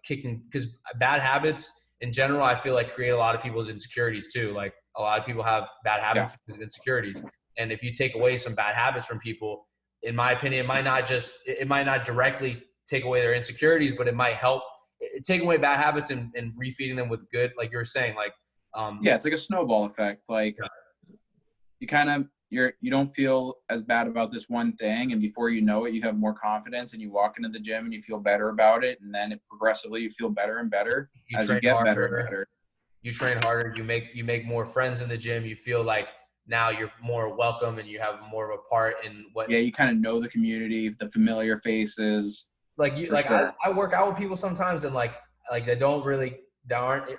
kicking, because bad habits in general, I feel like create a lot of people's insecurities too. Like, a lot of people have bad habits because of insecurities. And if you take away some bad habits from people, in my opinion, it might not directly take away their insecurities, but it might help take away bad habits and refeeding them with good, like you were saying, like, it's like a snowball effect. Like, you don't feel as bad about this one thing, and before you know it, you have more confidence, and you walk into the gym and you feel better about it, and then progressively you feel better and better as you get better and better. You train harder, you make more friends in the gym. You feel like now you're more welcome and you have more of a part in what. Yeah, you kind of know the community, the familiar faces. Sure. I work out with people sometimes, and like they aren't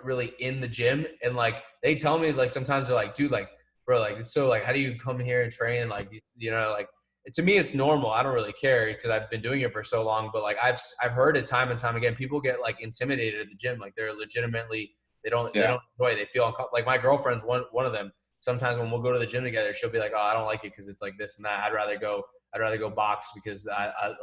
really in the gym, and like they tell me, like, sometimes they're like, dude, like, bro, like, it's so, like, how do you come here and train? And like, like, to me, it's normal. I don't really care because I've been doing it for so long. But like, I've heard it time and time again. People get like intimidated at the gym. Like, they're legitimately. They don't enjoy it. They feel uncomfortable. Like, my girlfriend's one of them. Sometimes when we'll go to the gym together, she'll be like, "Oh, I don't like it because it's like this and that. I'd rather go box because I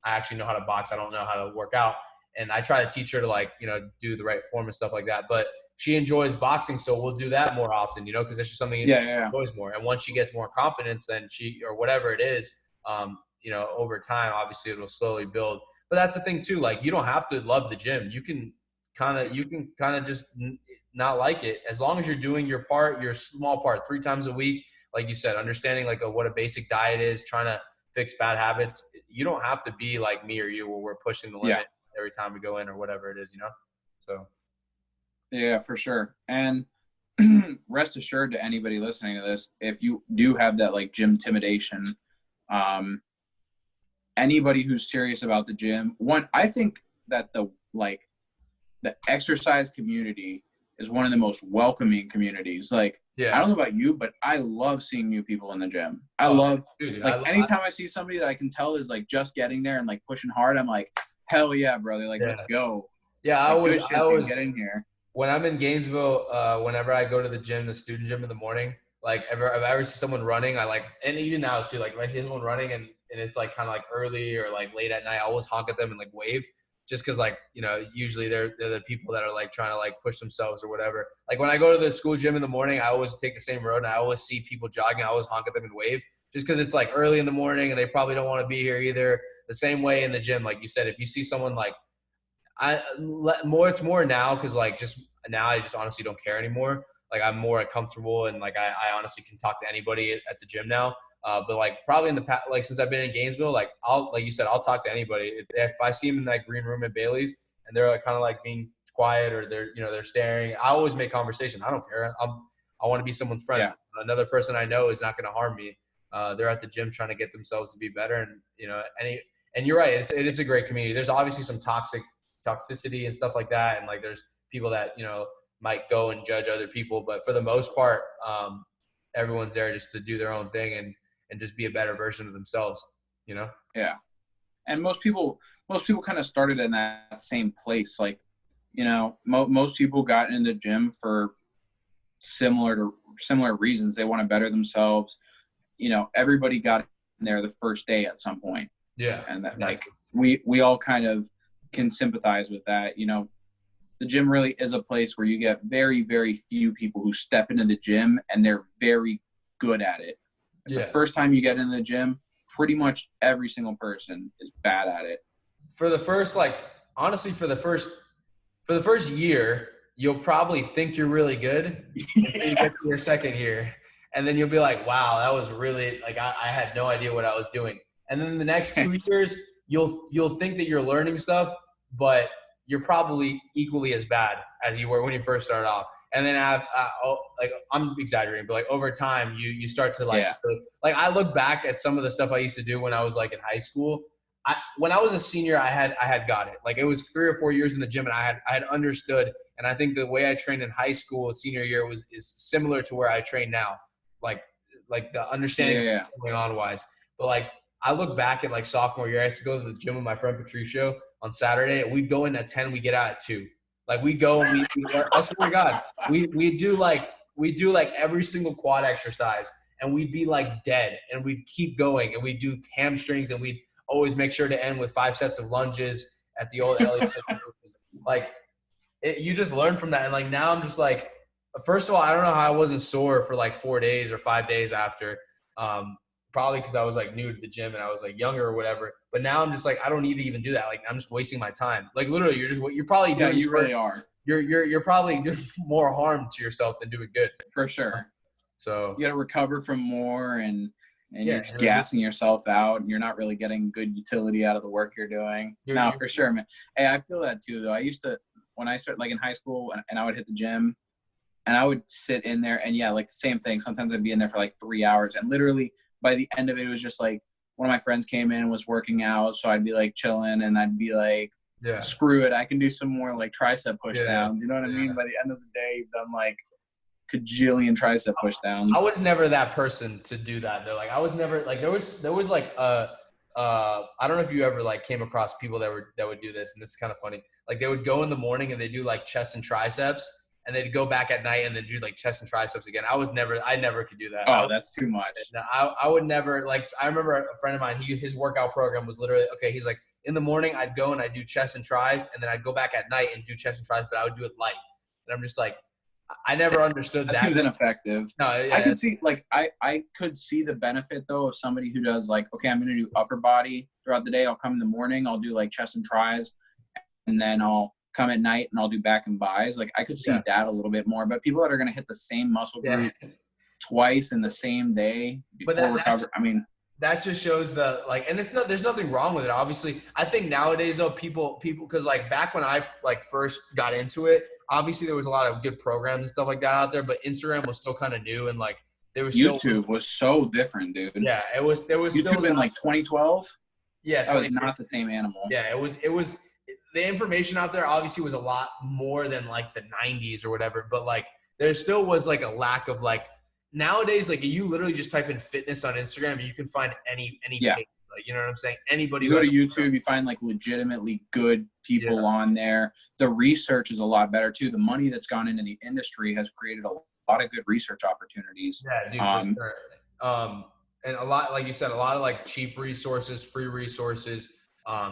actually know how to box. I don't know how to work out." And I try to teach her to, like, do the right form and stuff like that. But she enjoys boxing, so we'll do that more often, because it's just something she enjoys more. And once she gets more confidence, then or whatever it is, over time, obviously it'll slowly build. But that's the thing too. Like, you don't have to love the gym. You can kind of just not like it, as long as you're doing your part, your small part, 3 times a week. Like you said, understanding like what a basic diet is, trying to fix bad habits. You don't have to be like me or you, where we're pushing the limit every time we go in or whatever it is, So. Yeah, for sure. And rest assured to anybody listening to this, if you do have that like gym intimidation, anybody who's serious about the gym, I think that the exercise community is one of the most welcoming communities. Like, I don't know about you, but I love seeing new people in the gym. Anytime I see somebody that I can tell is like just getting there and like pushing hard, I'm like, hell yeah, brother. Like, let's go. Yeah. I always get in here. When I'm in Gainesville, whenever I go to the gym, the student gym in the morning, like, if I ever see someone running, and even now too, like, if I see someone running and it's like kind of like early or like late at night, I always honk at them and like wave. Just because, like, usually they're the people that are like trying to like push themselves or whatever. Like, when I go to the school gym in the morning, I always take the same road and I always see people jogging. I always honk at them and wave, just because it's like early in the morning and they probably don't want to be here either. The same way in the gym, like you said, if you see someone like, it's more now, because like just now I just honestly don't care anymore. Like, I'm more comfortable and like I honestly can talk to anybody at the gym now. But like probably in the past, like since I've been in Gainesville, like like you said, I'll talk to anybody. If I see them in that green room at Bailey's and they're like kind of like being quiet or they're staring, I always make conversation. I don't care. I want to be someone's friend. Yeah. Another person I know is not going to harm me. They're at the gym trying to get themselves to be better. And And you're right. It is a great community. There's obviously some toxicity and stuff like that. And like, there's people that, you know, might go and judge other people, but for the most part, everyone's there just to do their own thing and just be a better version of themselves, you know? Yeah. And most people kind of started in that same place. Like, you know, most people got into the gym for similar reasons. They want to better themselves. You know, everybody got in there the first day at some point. Yeah. And that, like, we all kind of can sympathize with that. You know, the gym really is a place where you get very, very few people who step into the gym and they're very good at it. Yeah. The first time you get into the gym, pretty much every single person is bad at it. For the first, like, honestly, for the first year, you'll probably think you're really good until you get to your second year. And then you'll be like, wow, that was really, like, I had no idea what I was doing. And then the next 2 years, you'll think that you're learning stuff, but you're probably equally as bad as you were when you first started off. And then like, I'm exaggerating, but like over time, you start to like, like I look back at some of the stuff I used to do when I was like in high school. When I was a senior, I had got it. Like, it was 3 or 4 years in the gym, and I had understood. And I think the way I trained in high school senior year is similar to where I train now. Like the understanding what's going on wise. But like, I look back at like sophomore year, I used to go to the gym with my friend Patricio on Saturday, and we'd go in at 10, we get out at 2. Like, we go and I swear to God, we do like every single quad exercise, and we'd be like dead, and we'd keep going, and we'd do hamstrings, and we'd always make sure to end with 5 sets of lunges at the old LA. Like, you just learn from that. And like, now I'm just like, first of all, I don't know how I wasn't sore for like 4 days or 5 days after. Probably because I was like new to the gym and I was like younger or whatever. But now I'm just like, I don't need to even do that. Like, I'm just wasting my time. Like, literally, you're probably doing. You really are. You're probably doing more harm to yourself than doing good. For sure. So you got to recover from more, and you're just gassing yourself out, and you're not really getting good utility out of the work you're doing. No, for sure, man. Hey, I feel that too, though. I used to, when I started like in high school, and I would hit the gym, and I would sit in there, and like the same thing. Sometimes I'd be in there for like 3 hours, and literally by the end of it, it was just like one of my friends came in and was working out, so I'd be like chilling, and I'd be like, screw it, I can do some more like tricep push downs. You know what I mean? By the end of the day, you've done like cajillion tricep push downs. I was never that person to do that though. Like, I was never like, there was like I don't know if you ever like came across people that would do this, and this is kind of funny. Like, they would go in the morning and they do like chest and triceps, and they'd go back at night and then do like chest and triceps again. I never could do that. Oh, that's too much. No, I would never, like, I remember a friend of mine, his workout program was literally, okay, he's like, in the morning I'd go and I'd do chest and tris, and then I'd go back at night and do chest and tris, but I would do it light. And I'm just like, I never understood that. That seems ineffective. No, I could see, like, I could see the benefit though of somebody who does like, okay, I'm going to do upper body throughout the day. I'll come in the morning, I'll do like chest and tris, and then I'll come at night and I'll do back and bis. Like, I could see that a little bit more, but people that are going to hit the same muscle group twice in the same day before recover, I mean, that just shows the, like, and there's nothing wrong with it. Obviously, I think nowadays though, people, cause like back when I like first got into it, obviously there was a lot of good programs and stuff like that out there, but Instagram was still kind of new, and like there was YouTube was so different, dude. Yeah, there was YouTube still in like 2012. Yeah, that was not the same animal. Yeah, it was the information out there obviously was a lot more than like the 90s or whatever, but like there still was like a lack of like, nowadays, like you literally just type in fitness on Instagram and you can find any page, like, you know what I'm saying? Anybody. You go to YouTube, you find like legitimately good people on there. The research is a lot better too. The money that's gone into the industry has created a lot of good research opportunities. Yeah, dude, for sure. And a lot, like you said, a lot of like cheap resources, free resources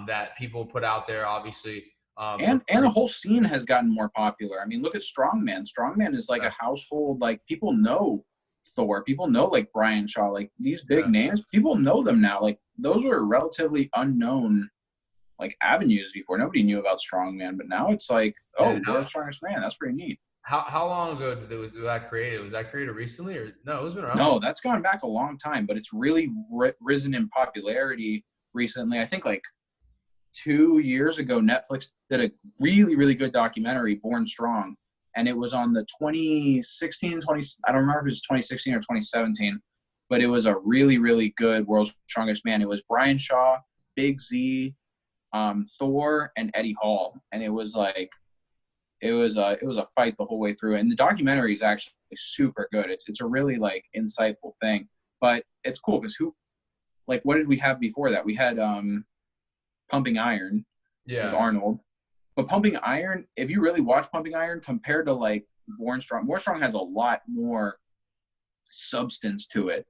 that people put out there, obviously. And the whole scene has gotten more popular. I mean, look at strongman. Strongman is like a household, like people know Thor, people know like Brian Shaw, like these big names, people know them now. Like those were relatively unknown like avenues before. Nobody knew about strongman, but now it's like, oh, world's strongest man. That's pretty neat. How long ago was that created? Was that created recently, or no? It's been around. No, that's gone back a long time, but it's really risen in popularity recently. I think like 2 years ago, Netflix did a really, really good documentary, Born Strong. And it was on the 2016, I don't remember if it was 2016 or 2017, but it was a really, really good World's Strongest Man. It was Brian Shaw, Big Z, Thor, and Eddie Hall, and it was like it was a fight the whole way through. And the documentary is actually super good. It's a really like insightful thing, but it's cool because what did we have before that? We had Pumping Iron with Arnold. But Pumping Iron, if you really watch Pumping Iron compared to like Born Strong has a lot more substance to it.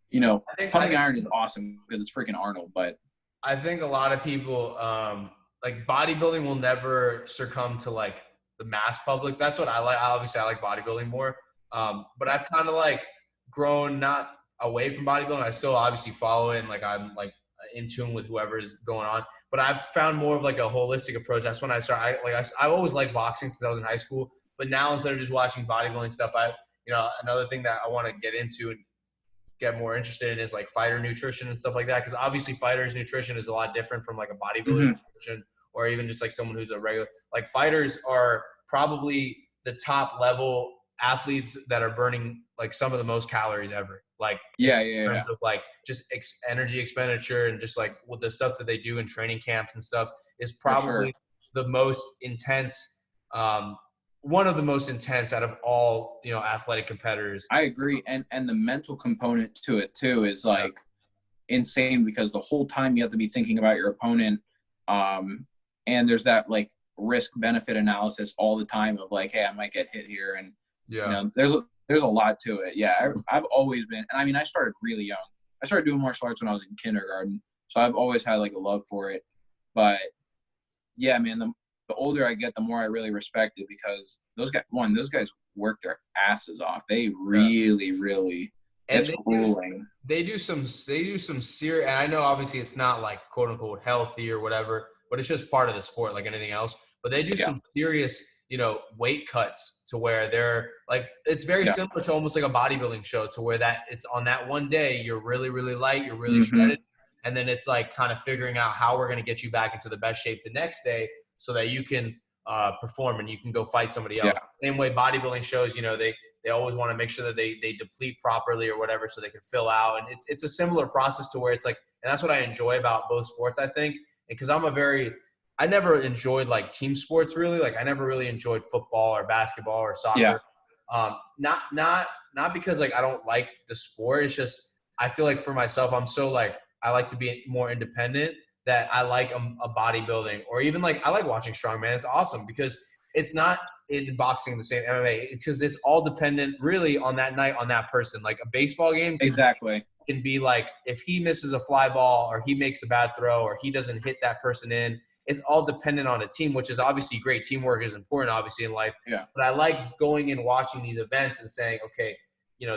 You know, Pumping Iron is awesome because it's freaking Arnold. But I think a lot of people like bodybuilding will never succumb to like the mass public. That's what I like. Obviously, I like bodybuilding more. But I've kind of like grown not away from bodybuilding. I still obviously follow it and like I'm like in tune with whoever's going on. But I've found more of like a holistic approach. That's when I started. I always liked boxing since I was in high school. But now instead of just watching bodybuilding stuff, another thing that I want to get into and get more interested in is like fighter nutrition and stuff like that. Because obviously fighters nutrition is a lot different from like a bodybuilder nutrition or even just like someone who's a regular. Like fighters are probably the top level athletes that are burning like some of the most calories ever. Like in terms of like just energy expenditure and just like with the stuff that they do in training camps and stuff is probably the most intense, one of the most intense out of all, athletic competitors. I agree. And the mental component to it too is like insane because the whole time you have to be thinking about your opponent. And there's that like risk benefit analysis all the time of like, hey, I might get hit here. And there's a lot to it. Yeah. I've always been, and I mean, I started really young. I started doing martial arts when I was in kindergarten. So I've always had like a love for it. But yeah, man, the older I get, the more I really respect it because those guys work their asses off. They really, it's grueling. They do some serious, and I know obviously it's not like quote unquote healthy or whatever, but it's just part of the sport like anything else. But they do some serious, weight cuts to where they're like, it's very similar to almost like a bodybuilding show to where that it's on that one day, you're really, really light, you're really shredded. And then it's like kind of figuring out how we're going to get you back into the best shape the next day so that you can perform and you can go fight somebody else. Same way bodybuilding shows, they always want to make sure that they deplete properly or whatever so they can fill out. And it's a similar process to where it's like, and that's what I enjoy about both sports, I think. Because I never enjoyed like team sports really. Like I never really enjoyed football or basketball or soccer. Not because like I don't like the sport. It's just I feel like for myself, I'm so like I like to be more independent that I like a bodybuilding or even like I like watching strongman. It's awesome because it's not in boxing the same MMA because it's all dependent really on that night on that person. Like a baseball game can be like if he misses a fly ball or he makes a bad throw or he doesn't hit that person in. It's all dependent on a team, which is obviously great. Teamwork is important, obviously, in life. Yeah. But I like going and watching these events and saying, okay,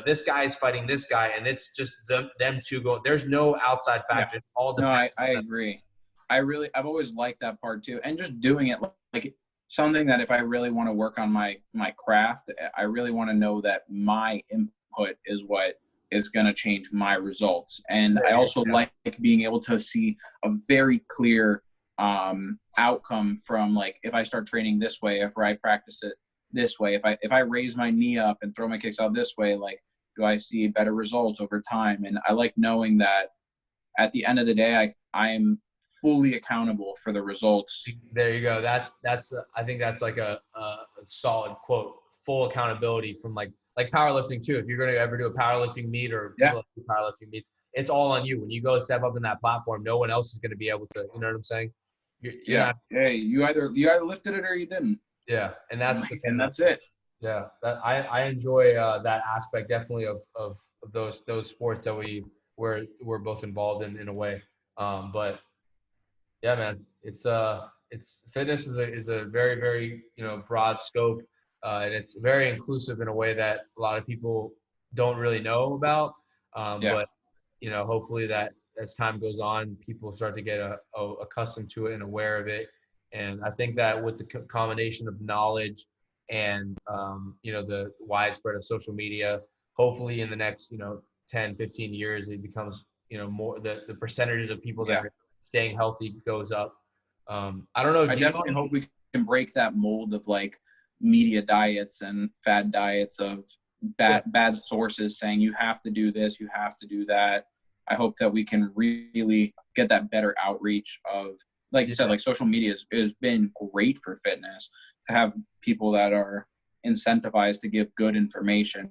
this guy is fighting this guy, and it's just them two going. There's no outside factor. It's all dependent. No, I agree. I've always liked that part too. And just doing it like something that if I really want to work on my craft, I really want to know that my input is what is going to change my results. And I also like being able to see a very clear outcome from like if I start training this way, if I practice it this way, if I raise my knee up and throw my kicks out this way, like do I see better results over time? And I like knowing that at the end of the day, I am fully accountable for the results. There you go. That's I think that's like a solid quote. Full accountability from like powerlifting too. If you're going to ever do a powerlifting meet or powerlifting meets, it's all on you. When you go step up in that platform, no one else is going to be able to. You know what I'm saying? Hey, you either lifted it or you didn't. Yeah, and that's that's it. Yeah, I enjoy that aspect definitely of those sports that we're both involved in a way. But yeah, man, it's fitness is a very, very broad scope, and it's very inclusive in a way that a lot of people don't really know about. But hopefully that as time goes on, people start to get accustomed to it and aware of it. And I think that with the combination of knowledge and, the widespread of social media, hopefully in the next, 10, 15 years, it becomes, more the percentages of people that are staying healthy goes up. I don't know. I definitely hope we can break that mold of like media diets and fad diets of bad sources saying you have to do this, you have to do that. I hope that we can really get that better outreach of, like you said, like social media has been great for fitness, to have people that are incentivized to give good information,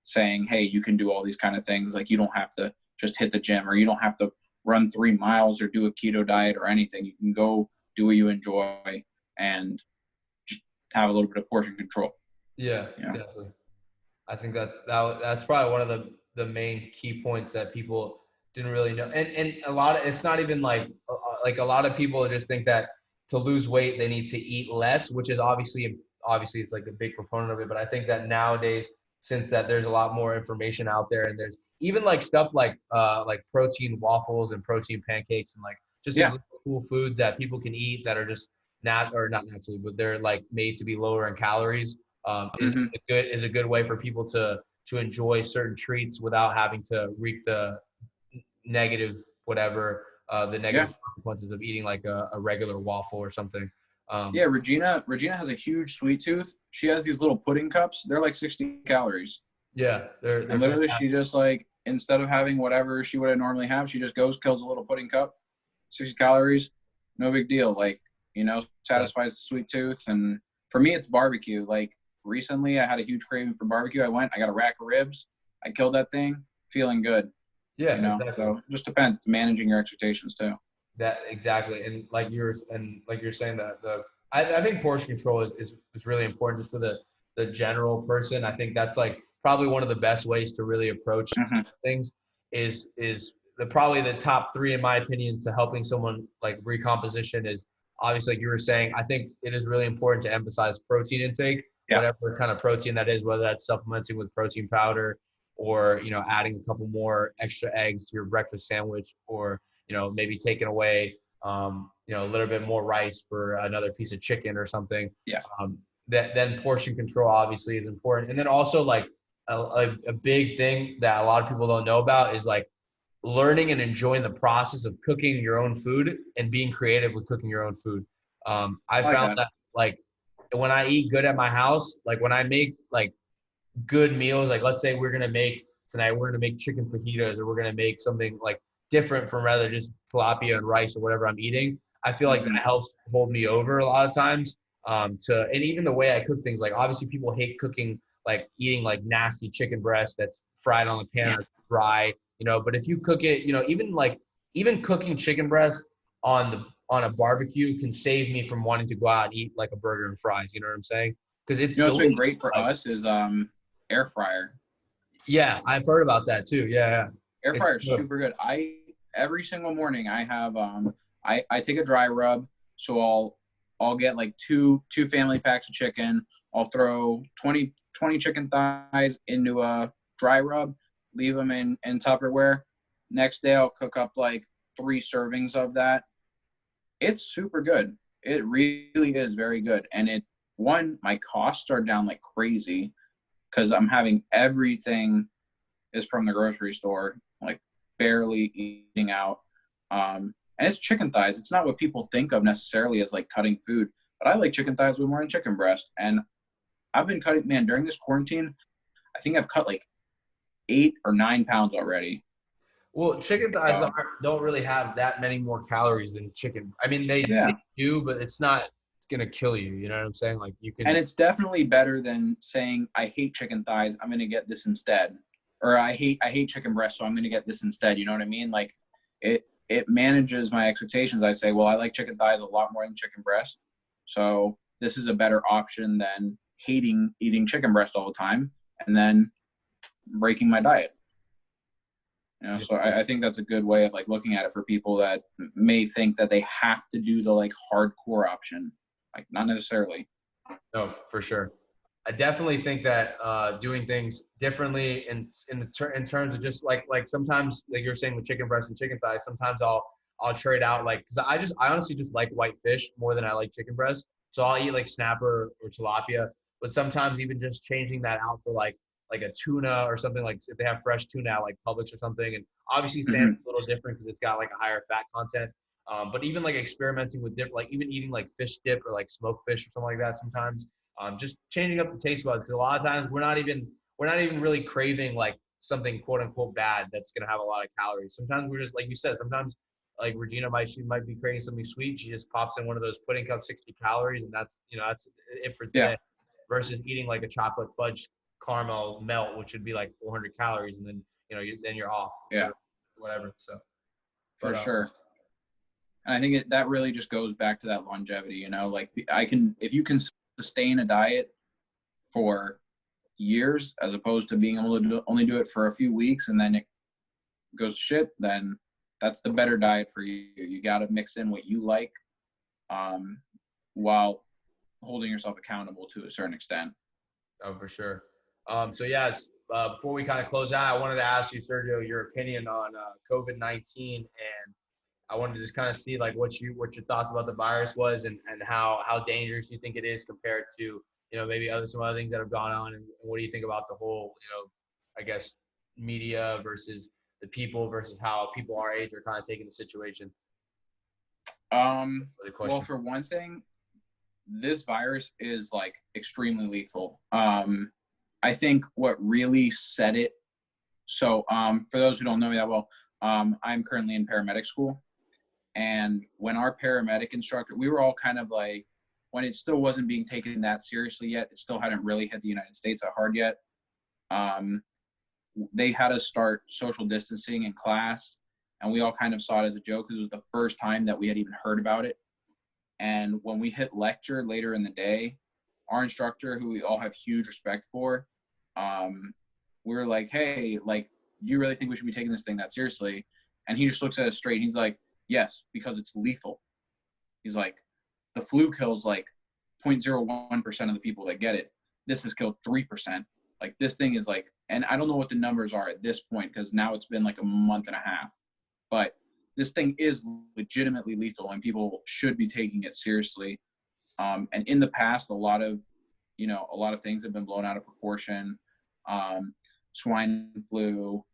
saying, hey, you can do all these kind of things. Like, you don't have to just hit the gym, or you don't have to run 3 miles or do a keto diet or anything. You can go do what you enjoy and just have a little bit of portion control. Yeah, exactly. I think that's probably one of the main key points that people didn't really know. And a lot of, it's not even like a lot of people just think that to lose weight they need to eat less, which is obviously it's like a big proponent of it. But I think that nowadays, since that there's a lot more information out there, and there's even like stuff like protein waffles and protein pancakes, and like just these little cool foods that people can eat that are just not naturally, but they're like made to be lower in calories. Is a good way for people to enjoy certain treats without having to reap the negative consequences of eating like a regular waffle or something. Regina has a huge sweet tooth. She has these little pudding cups. They're like 60 calories. Yeah, they're and literally fantastic. She just, like, instead of having whatever she would normally have, she just kills a little pudding cup, 60 calories, no big deal. Like, satisfies the sweet tooth. And for me, it's barbecue. Like, recently I had a huge craving for barbecue. I got a rack of ribs. I killed that thing, feeling good. Yeah, exactly. So it just depends. It's managing your expectations too. That exactly. And like you're saying that I think portion control is really important just for the general person. I think that's like probably one of the best ways to really approach things is probably the top 3, in my opinion, to helping someone like recomposition is obviously, like you were saying, I think it is really important to emphasize protein intake, whatever kind of protein that is, whether that's supplementing with protein powder or, adding a couple more extra eggs to your breakfast sandwich, or, maybe taking away, a little bit more rice for another piece of chicken or something. Yeah. Then portion control obviously is important. And then also like a big thing that a lot of people don't know about is like learning and enjoying the process of cooking your own food and being creative with cooking your own food. I found that like when I eat good at my house, like when I make like good meals, like let's say we're going to make chicken fajitas, or we're going to make something like different from rather just tilapia and rice or whatever I'm eating. I feel like that helps hold me over a lot of times. And even the way I cook things, like obviously people hate cooking, like eating like nasty chicken breast that's fried on the pan or dry, but if you cook it, even cooking chicken breast on a barbecue can save me from wanting to go out and eat like a burger and fries. You know what I'm saying? Because it's what's been great for us is air fryer. Yeah, I've heard about that too. Yeah. Air fryer is super good. Every single morning I have I take a dry rub, so I'll get like two family packs of chicken. I'll throw 20 chicken thighs into a dry rub, leave them in Tupperware. Next day I'll cook up like 3 servings of that. It's super good. It really is very good. And my costs are down like crazy because I'm having everything is from the grocery store, like barely eating out. And it's chicken thighs. It's not what people think of necessarily as like cutting food, but I like chicken thighs way more than chicken breast. And I've been cutting, during this quarantine, I think I've cut like 8 or 9 pounds already. Well, chicken thighs don't really have that many more calories than chicken. I mean, they do, but it's going to kill you. You know what I'm saying? Like you can. And it's definitely better than saying, I hate chicken thighs, I'm going to get this instead. Or I hate chicken breast, so I'm going to get this instead. You know what I mean? Like it manages my expectations. I say, well, I like chicken thighs a lot more than chicken breast. So this is a better option than hating eating chicken breast all the time and then breaking my diet. So I think that's a good way of like looking at it for people that may think that they have to do the like hardcore option. Like not necessarily. No, for sure. I definitely think that doing things differently in terms of just like sometimes, like you're saying with chicken breast and chicken thighs, sometimes I'll trade out like, because I honestly just like white fish more than I like chicken breast. So I'll eat like snapper or tilapia, but sometimes even just changing that out for like a tuna or something, like if they have fresh tuna at like Publix or something. And obviously salmon's a little different because it's got like a higher fat content. But even like experimenting with different, like even eating like fish dip or like smoked fish or something like that sometimes. Just changing up the taste buds, because a lot of times we're not even really craving like something quote unquote bad that's going to have a lot of calories. Sometimes we're just, like you said, sometimes like Regina she might be craving something sweet. She just pops in one of those pudding cups, 60 calories, and that's it for today. Versus eating like a chocolate fudge caramel melt, which would be like 400 calories, and then then you're off. Yeah. Whatever. So. For sure. And I think that really just goes back to that longevity. Like if you can sustain a diet for years as opposed to being able to only do it for a few weeks and then it goes to shit, then that's the better diet for you. You got to mix in what you like, while holding yourself accountable to a certain extent. Oh, for sure. So yes, before we kind of close out, I wanted to ask you, Sergio, your opinion on COVID-19, and I wanted to just kind of see like what your thoughts about the virus was, and how dangerous you think it is compared to maybe some other things that have gone on, and what do you think about the whole I guess media versus the people versus how people our age are kind of taking the situation. Well, for one thing, this virus is like extremely lethal. I think what really set it. So, for those who don't know me that well, I'm currently in paramedic school, and when our paramedic instructor, we were all kind of like, when it still wasn't being taken that seriously yet, it still hadn't really hit the United States that hard yet. They had us start social distancing in class, and we all kind of saw it as a joke because it was the first time that we had even heard about it. And when we hit lecture later in the day, our instructor, who we all have huge respect for, we were like, hey, like, do you really think we should be taking this thing that seriously? And he just looks at us straight. He's like, yes, because it's lethal. He's like, the flu kills like 0.01% of the people that get it. This has killed 3%. Like, this thing is like, and I don't know what the numbers are at this point because now it's been like a month and a half. But this thing is legitimately lethal, and people should be taking it seriously. And in the past, a lot of things have been blown out of proportion. Swine flu,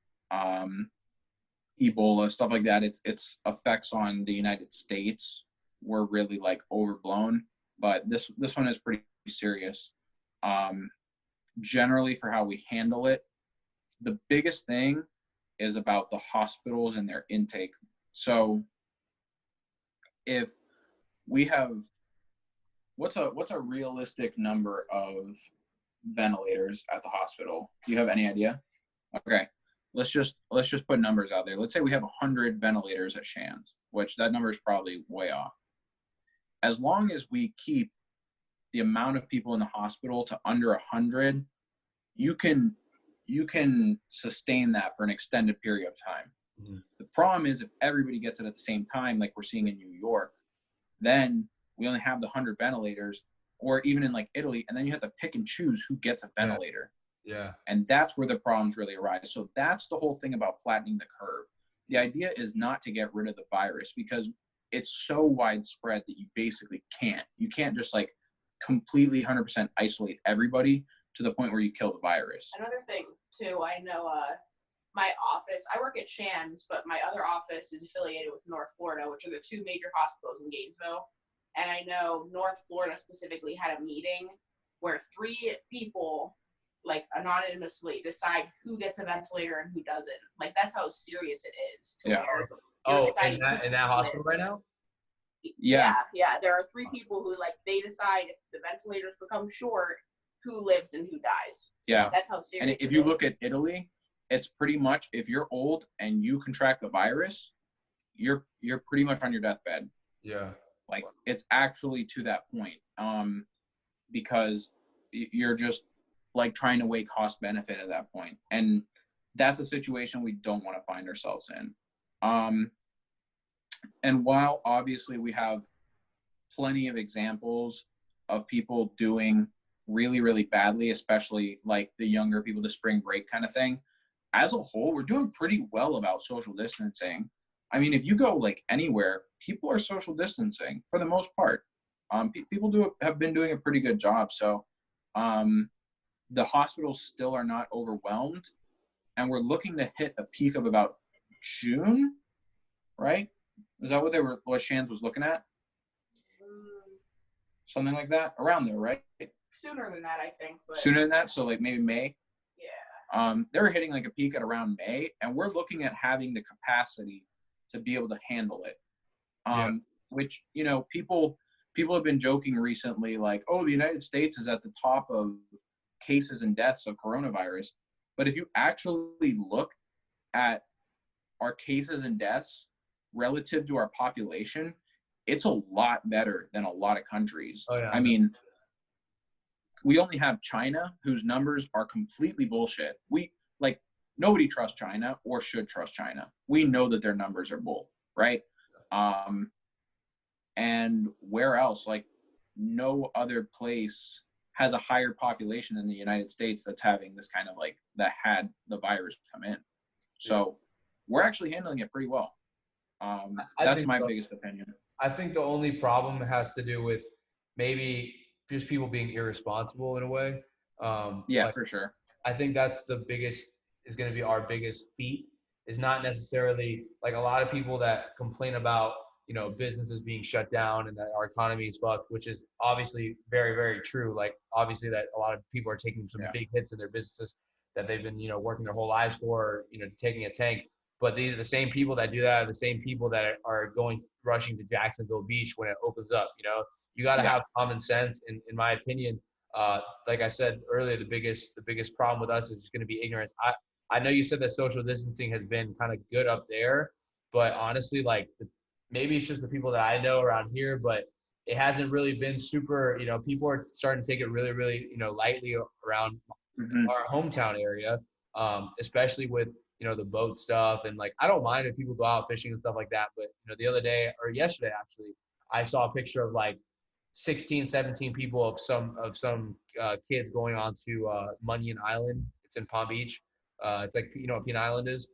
Ebola, stuff like that. Its effects on the United States were really like overblown, but this one is pretty serious. Generally, for how we handle it, the biggest thing is about the hospitals and their intake. So if we have, what's a realistic number of ventilators at the hospital? Do you have any idea? Okay, let's just put numbers out there. Let's say we have 100 ventilators at Shands, which that number is probably way off. As long as we keep the amount of people in the hospital to under 100, you can sustain that for an extended period of time. Mm-hmm. The problem is if everybody gets it at the same time, like we're seeing in New York, then we only have the 100 ventilators, or even in like Italy, and then you have to pick and choose who gets a ventilator. Yeah. And that's where the problems really arise. So that's the whole thing about flattening the curve. The idea is not to get rid of the virus because it's so widespread that you basically can't. You can't just like completely 100% isolate everybody to the point where you kill the virus. Another thing too, I know my office, I work at Shands, but my other office is affiliated with North Florida, which are the two major hospitals in Gainesville. And I know North Florida specifically had a meeting where 3 people, like, anonymously decide who gets a ventilator and who doesn't. Like, that's how serious it is. Yeah. In that hospital right now? Yeah. There are 3 people who, like, they decide if the ventilators become short, who lives and who dies. Yeah. That's how serious it is. And if you look at Italy, it's pretty much, if you're old and you contract the virus, you're pretty much on your deathbed. Yeah. Like, it's actually to that point, because you're just like trying to weigh cost benefit at that point. And that's a situation we don't want to find ourselves in. And while obviously we have plenty of examples of people doing really, really badly, especially like the younger people, the spring break kind of thing, as a whole, we're doing pretty well about social distancing. I mean, if you go like anywhere, people are social distancing for the most part. People have been doing a pretty good job. So the hospitals still are not overwhelmed, and we're looking to hit a peak of about June, right? Is that what Shands was looking at? Something like that, around there, right? Sooner than that, I think. But sooner than that, so like maybe May. Yeah. They were hitting like a peak at around May, and we're looking at having the capacity to be able to handle it. Which, you know, people have been joking recently, like, oh, the United States is at the top of cases and deaths of coronavirus. But if you actually look at our cases and deaths relative to our population, it's a lot better than a lot of countries. Oh, yeah, I mean, we only have China, whose numbers are completely bullshit. Nobody trusts China or should trust China. We know that their numbers are bull, right? And where else? Like, no other place has a higher population than the United States that's having this kind of like, that had the virus come in. So we're actually handling it pretty well. That's my biggest opinion. I think the only problem has to do with maybe just people being irresponsible in a way. For sure. I think that's is going to be our biggest feat, is not necessarily like a lot of people that complain about, you know, businesses being shut down and that our economy is fucked, which is obviously very, very true. Like, obviously that a lot of people are taking some big hits in their businesses that they've been, you know, working their whole lives for, you know, taking a tank. But these are the same people that do that are the same people that are rushing to Jacksonville Beach when it opens up. You know, you got to have common sense. In my opinion, like I said earlier, the biggest problem with us is just going to be ignorance. I know you said that social distancing has been kind of good up there, but honestly, like, maybe it's just the people that I know around here, but it hasn't really been super, you know, people are starting to take it really, really, you know, lightly around our hometown area, especially with, you know, the boat stuff. And like, I don't mind if people go out fishing and stuff like that, but, you know, the other day or yesterday, actually, I saw a picture of like 16, 17 people of some kids going on to Munyon Island. It's in Palm Beach. It's like, you know what Peanut Island is?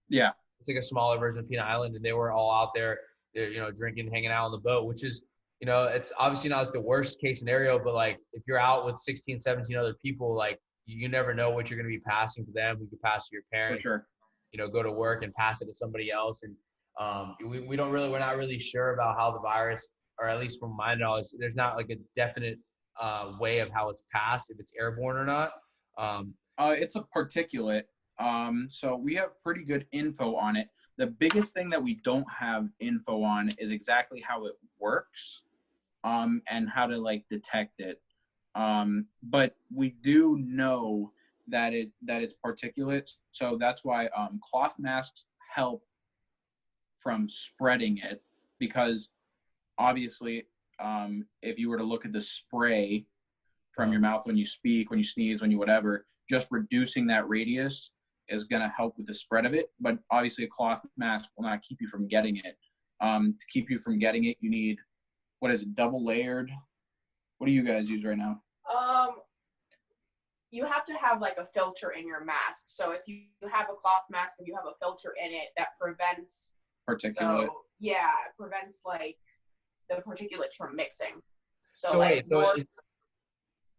Yeah. It's like a smaller version of Peanut Island, and they were all out there, you know, drinking, hanging out on the boat, which is, you know, it's obviously not like the worst case scenario, but like if you're out with 16, 17 other people, like you never know what you're going to be passing to them. You could pass to your parents, you know, go to work and pass it to somebody else. And we're not really sure about how the virus, or at least from my knowledge, there's not like a definite way of how it's passed, if it's airborne or not. It's a particulate. So we have pretty good info on it. The biggest thing that we don't have info on is exactly how it works, and how to like detect it. But we do know that it's particulate. So that's why cloth masks help from spreading it, because obviously, if you were to look at the spray from your mouth when you speak, when you sneeze, when you whatever, just reducing that radius is going to help with the spread of it. But obviously a cloth mask will not keep you from getting it. To keep you from getting it, you need, what is it, double layered? What do you guys use right now? You have to have like a filter in your mask. So if you have a cloth mask and you have a filter in it, that prevents particulate. So, yeah, it prevents like the particulates from mixing. So like, wait,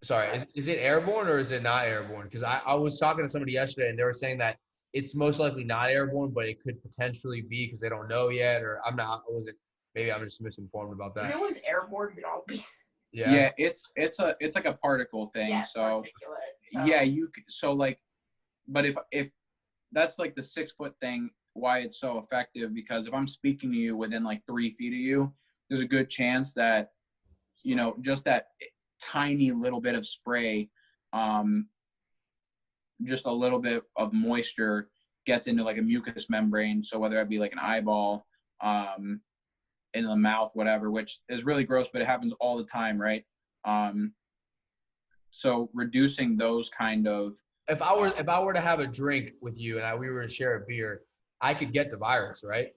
sorry, is it airborne or is it not airborne? Because I was talking to somebody yesterday and they were saying that it's most likely not airborne, but it could potentially be because they don't know yet, or maybe I'm just misinformed about that. If it was airborne, it'd all be. Yeah, it's like a particle thing. Yeah, so particulate. Yeah, but if that's like the 6 foot thing, why it's so effective, because if I'm speaking to you within like 3 feet of you, there's a good chance that, you know, just that tiny little bit of spray, just a little bit of moisture gets into like a mucous membrane. So whether it be like an eyeball, in the mouth, whatever, which is really gross, but it happens all the time, right? So reducing those kind of. If I were to have a drink with you and we were to share a beer, I could get the virus, right?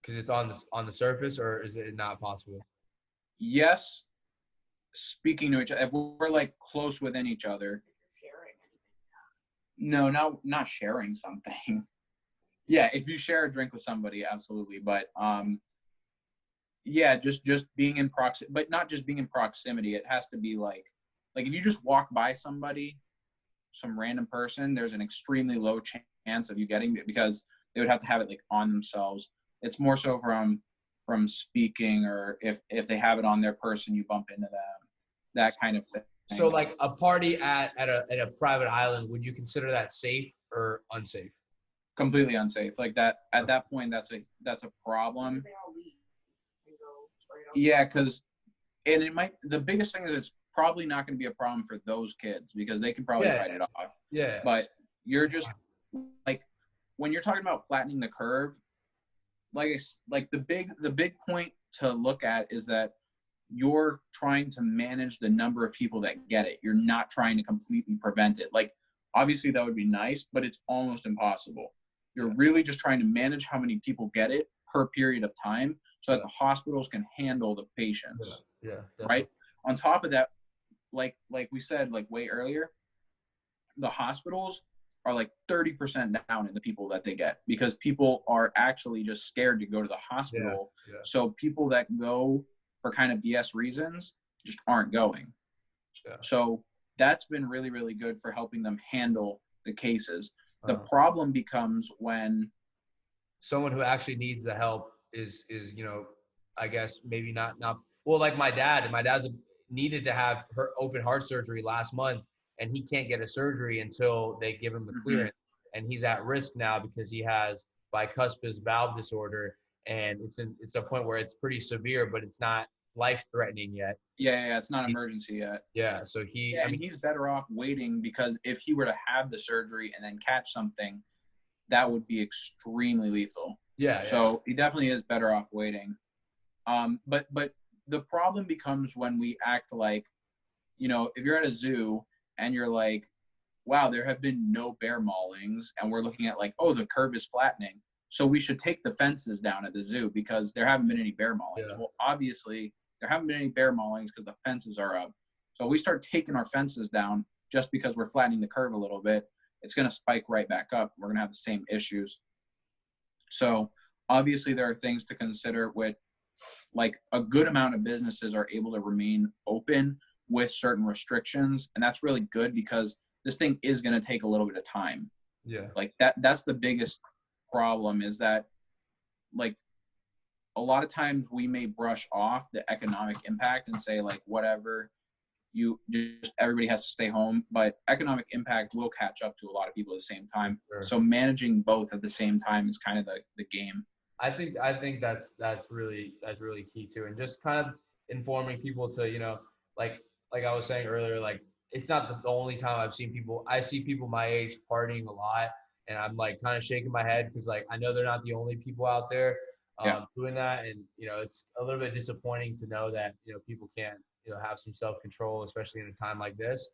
Because it's on the surface, or is it not possible? Yes. Speaking to each other, if we're like close within each other. No, not sharing something. Yeah, if you share a drink with somebody, absolutely. But yeah, just being in proximity, but not just being in proximity. It has to be like if you just walk by somebody, some random person, there's an extremely low chance of you getting it, because they would have to have it like on themselves. It's more so from speaking, or if they have it on their person, you bump into them, that kind of So like a party at a private island, would you consider that safe or unsafe? Completely unsafe. Like that at that point, that's a problem. Yeah, because the biggest thing is it's probably not going to be a problem for those kids because they can probably fight it off. Yeah. But you're just like when you're talking about flattening the curve, like the big point to look at is that you're trying to manage the number of people that get it. You're not trying to completely prevent it. Like obviously that would be nice, but it's almost impossible. You're really just trying to manage how many people get it per period of time so that the hospitals can handle the patients. Yeah. Right? On top of that, like we said, like way earlier, the hospitals are like 30% down in the people that they get because people are actually just scared to go to the hospital. Yeah. So people that go for kind of BS reasons just aren't going. Yeah. So that's been really, really good for helping them handle the cases. The problem becomes when someone who actually needs the help is I guess maybe not well, like my dad's needed to have her open heart surgery last month, and he can't get a surgery until they give him the clearance. And he's at risk now because he has bicuspid valve disorder, and it's a point where it's pretty severe, but it's not life-threatening yet. Yeah, it's not emergency yet. Yeah, so he's better off waiting because if he were to have the surgery and then catch something, that would be extremely lethal. Yeah. So he definitely is better off waiting. But the problem becomes when we act like, if you're at a zoo and you're like, wow, there have been no bear maulings, and we're looking at like, oh, the curve is flattening, so we should take the fences down at the zoo because there haven't been any bear maulings. Well, obviously there haven't been any bear maulings because the fences are up. So we start taking our fences down just because we're flattening the curve a little bit, it's going to spike right back up. We're going to have the same issues. So obviously there are things to consider with, like, a good amount of businesses are able to remain open with certain restrictions. And that's really good because this thing is going to take a little bit of time. Yeah. Like that's the biggest problem is that, like, a lot of times we may brush off the economic impact and say, like, whatever, everybody has to stay home, but economic impact will catch up to a lot of people at the same time. Sure. So managing both at the same time is kind of the game. I think that's really key too. And just kind of informing people to, like I was saying earlier, like, it's not the only time I see people my age partying a lot, and I'm like kind of shaking my head because, like, I know they're not the only people out there doing that. And, it's a little bit disappointing to know that, people can't, have some self-control, especially in a time like this.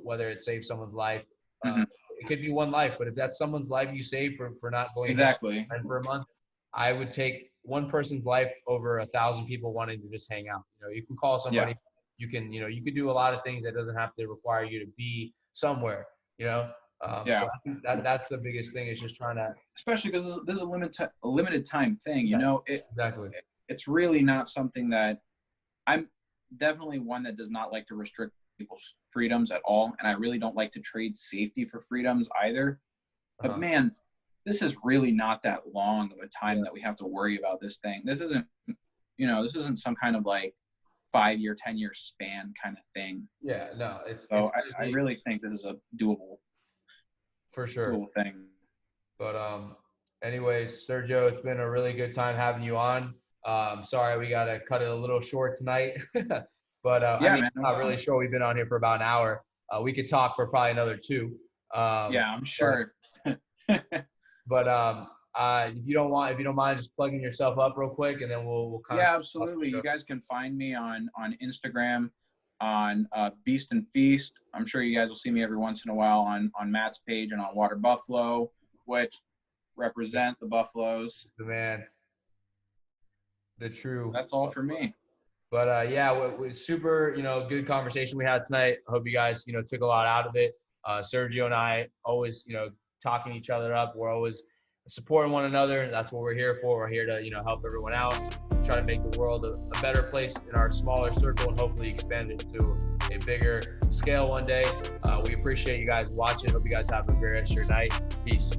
Whether it saves someone's life, it could be one life, but if that's someone's life you save for not going exactly for a month, I would take one person's life over 1,000 people wanting to just hang out. You can call somebody, you can do a lot of things that doesn't have to require you to be somewhere, So I think that's the biggest thing is just trying to, especially because this is a limited time thing, exactly. It's really not something that I'm definitely one that does not like to restrict people's freedoms at all. And I really don't like to trade safety for freedoms either. But man, this is really not that long of a time that we have to worry about this thing. This isn't some kind of like 5-year, 10-year span kind of thing. Yeah, no, I really think this is a doable, for sure, doable thing. But anyways, Sergio, it's been a really good time having you on. Sorry we gotta cut it a little short tonight, but I'm not really sure. We've been on here for about an hour. We could talk for probably another 2. I'm sure. But if you don't mind just plugging yourself up real quick, and then we'll kind of. Yeah, absolutely. You guys can find me on Instagram on Beast and Feast. I'm sure you guys will see me every once in a while on Matt's page and on Water Buffalo, which represent the Buffaloes. The man. The true. That's all for me. But it was super, good conversation we had tonight. I hope you guys, took a lot out of it. Sergio and I always, talking each other up. We're always supporting one another, and that's what we're here for. We're here to, help everyone out, try to make the world a better place in our smaller circle, and hopefully expand it to a bigger scale one day. We appreciate you guys watching. Hope you guys have a great rest of your night. Peace.